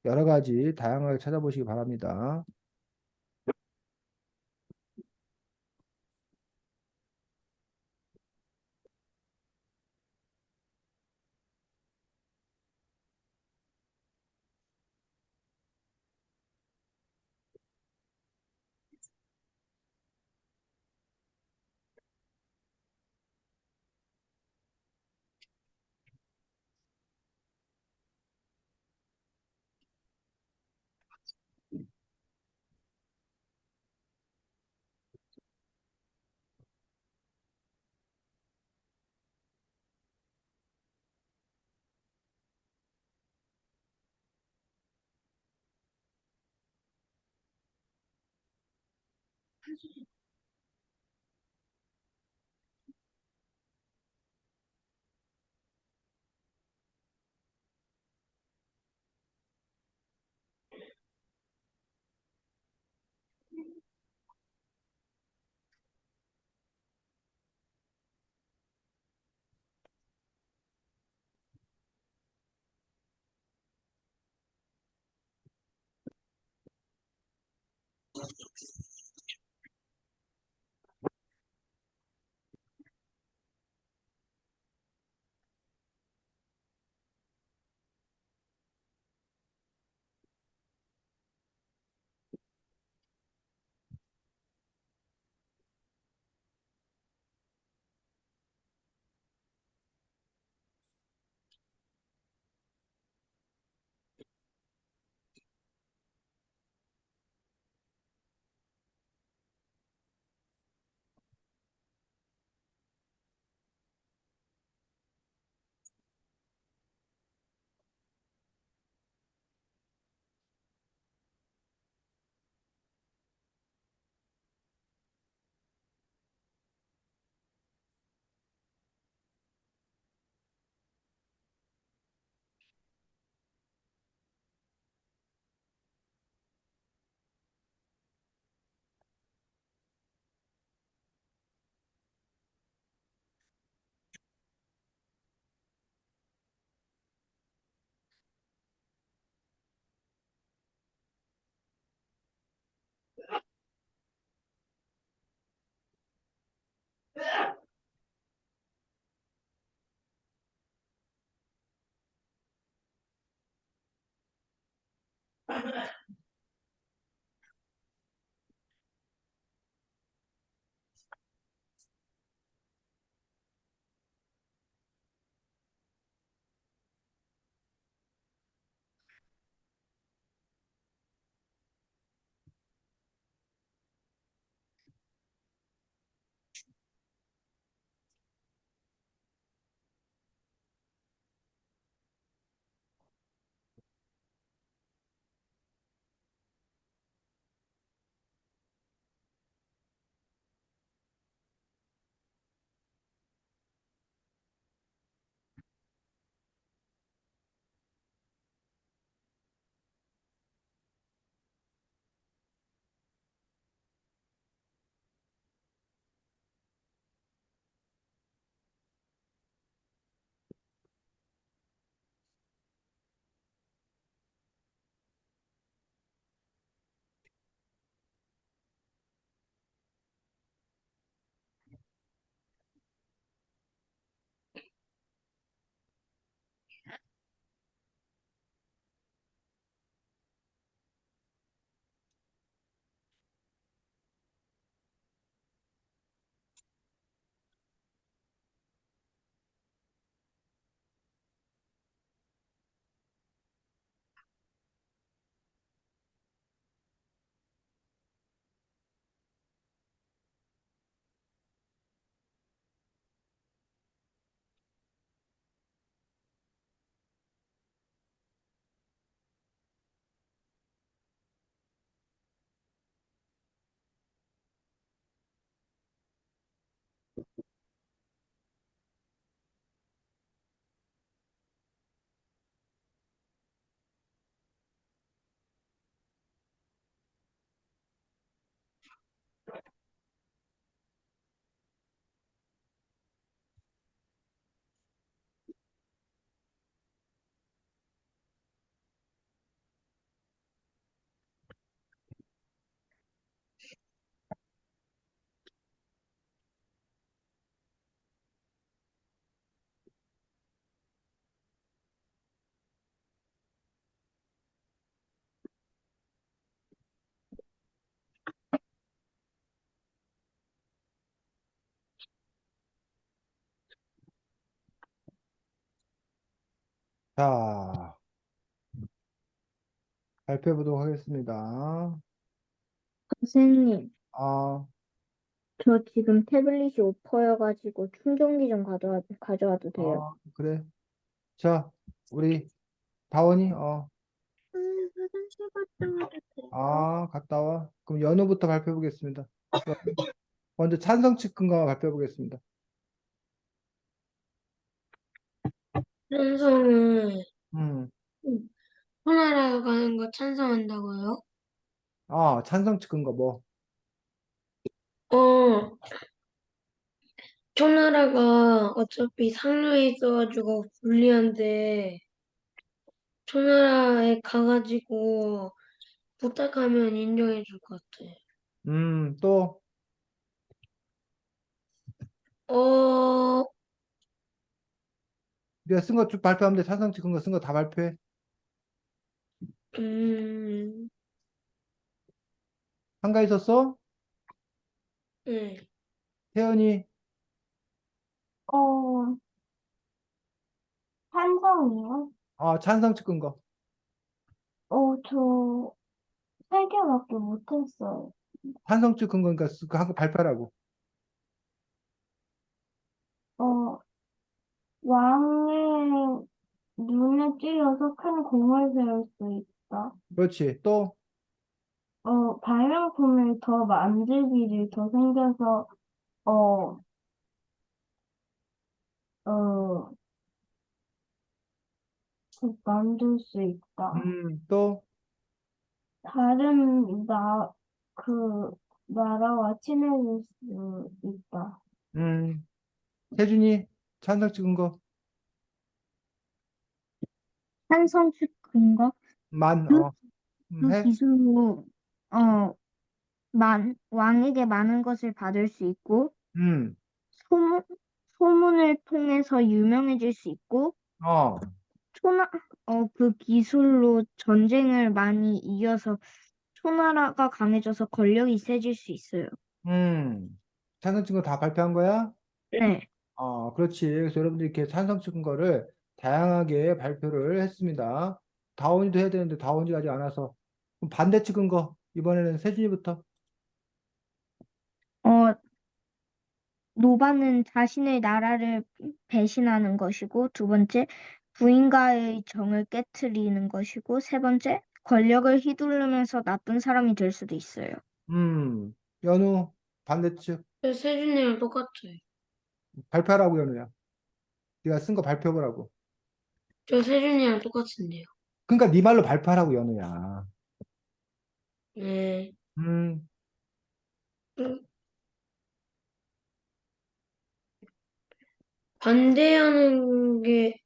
여러 가지 다양하게 찾아보시기 바랍니다. 자, 발표해 보도록 하겠습니다. 선생님, 아, 저 지금 태블릿이 엎어여가지고 충전기 좀 가져와도 돼요? 그래. 자, 우리 다원이, 화장실 갔다 와도 돼요? 갔다 와. 그럼 연우부터 발표해 보겠습니다. 먼저 찬성 측근가 발표해 보겠습니다. 찬성은 음, 호나라가 가는 거 찬성한다고요? 찬성 측근가 뭐? 어, 초나라가 어차피 상류에 있어가지고 불리한데 초나라에 가가지고 부탁하면 인정해줄 것 같아. 또, 어, 네가 쓴 거 쭉 발표하면 돼. 찬성 찍은 거 쓴 거 다 발표해. 음, 한가위 썼어? 네. 태연이, 어, 찬성이요? 찬성 찍은 거. 저 3개밖에 못했어요. 찬성 찍은 거니까 그거 한거 발표하라고. 어, 왕의 눈에 찔려서 큰 공을 세울 수 있다. 그렇지. 또, 발명품을 더 만들 일이 더 생겨서, 어, 어, 만들 수 있다. 또, 다른 그, 나라와 친해질 수 있다. 음, 태준이, 찬성 찍은 거. 찬성식 근거? 그, 그 해. 기술로, 왕에게 많은 것을 받을 수 있고, 음, 소문, 소문을 통해서 유명해질 수 있고, 어, 초나, 그 기술로 전쟁을 많이 이겨서 초나라가 강해져서 권력이 세질 수 있어요. 찬성 찍은 거 다 발표한 거야? 네. 그렇지. 그래서 여러분들이 이렇게 찬성 찍은 거를 다양하게 발표를 했습니다. 다원이도 해야 되는데 다원이가 아직 안 와서. 그럼 반대 찍은 거, 이번에는 세준이부터. 어, 노바는 자신의 나라를 배신하는 것이고, 두 번째, 부인과의 정을 깨트리는 것이고, 세 번째, 권력을 휘두르면서 나쁜 사람이 될 수도 있어요. 연우, 반대측. 저 세준이랑 똑같아요. 발표하라고, 연우야. 네가 쓴 거 발표해보라고. 저 세준이랑 똑같은데요. 그러니까 네 말로 발표하라고, 연우야. 네. 음, 음, 반대하는 게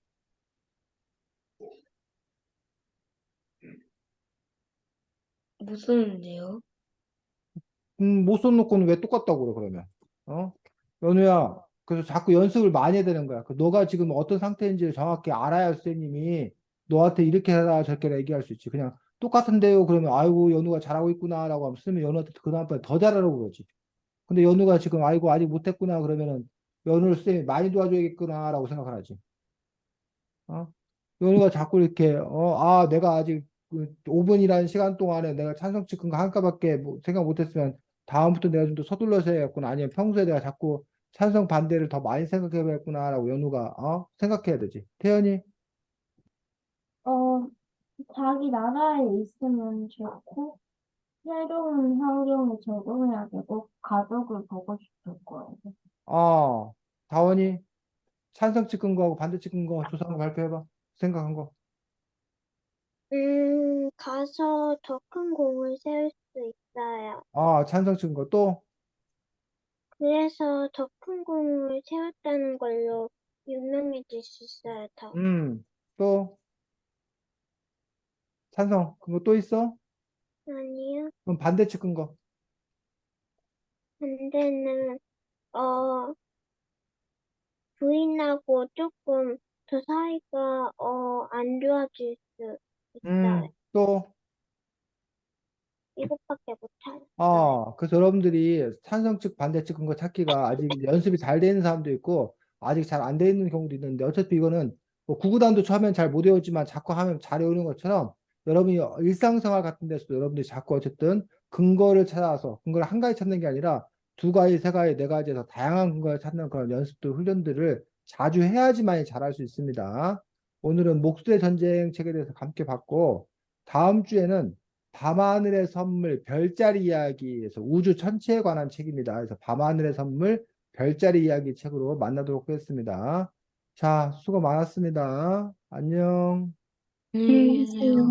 무슨데요? 못 써놓고는 왜 똑같다고 그래, 그러면? 어? 연우야, 그래서 자꾸 연습을 많이 해야 되는 거야. 너가 지금 어떤 상태인지 정확히 알아야 선생님이 너한테 이렇게 해라 저렇게 해라 얘기할 수 있지. 그냥 똑같은데요. 그러면 아이고 연우가 잘하고 있구나라고 하면 쓰면 연우한테 그 다음번에 더 잘하라고 그러지. 근데 연우가 지금 아이고 아직 못했구나 그러면은 연우를 쌤이 많이 도와줘야겠구나라고 생각을 하지. 어? 연우가 자꾸 이렇게 내가 아직 그 5분이라는 시간 동안에 내가 찬성 찍은 거 한가밖에 생각 못했으면 다음부터 내가 좀 더 서둘러서 해야겠구나. 아니면 평소에 내가 자꾸 찬성 반대를 더 많이 생각해야겠구나라고 연우가 생각해야 되지. 태연이 어, 자기 나라에 있으면 좋고, 새로운 환경에 적응해야 되고, 가족을 보고 싶을 거예요. 다원이 찬성 찍은 거하고 반대 찍은 거 조사한 거 발표해봐. 생각한 거. 가서 더 큰 공을 세울 수 있어요. 찬성 찍은 거 또. 그래서 더 큰 공을 세웠다는 걸로 유명해질 수 있어요, 더. 또 찬성 그거 또 있어? 아니요. 그럼 반대 찍은 거. 반대는, 부인하고 조금 더 사이가, 안 좋아질 수 있어요. 또 이것밖에 못하겠어요. 그래서 여러분들이 찬성측, 반대측 거 찾기가 아직 연습이 잘 돼 있는 사람도 있고, 아직 잘 안 돼 있는 경우도 있는데, 어차피 이거는 뭐 구구단도 처음엔 잘 못 외우지만 자꾸 하면 잘 외우는 것처럼, 여러분이 일상생활 같은 데서도 여러분들이 자꾸 어쨌든 근거를 찾아서, 근거를 한 가지 찾는 게 아니라 두 가지, 세 가지, 네 가지에서 다양한 근거를 찾는 그런 연습들, 훈련들을 자주 해야지만이 잘할 수 있습니다. 오늘은 목수의 전쟁 책에 대해서 함께 봤고, 다음 주에는 밤하늘의 선물 별자리 이야기에서 우주 천체에 관한 책입니다. 그래서 밤하늘의 선물 별자리 이야기 책으로 만나도록 하겠습니다. 자, 수고 많았습니다. 안녕. 안녕히 계세요.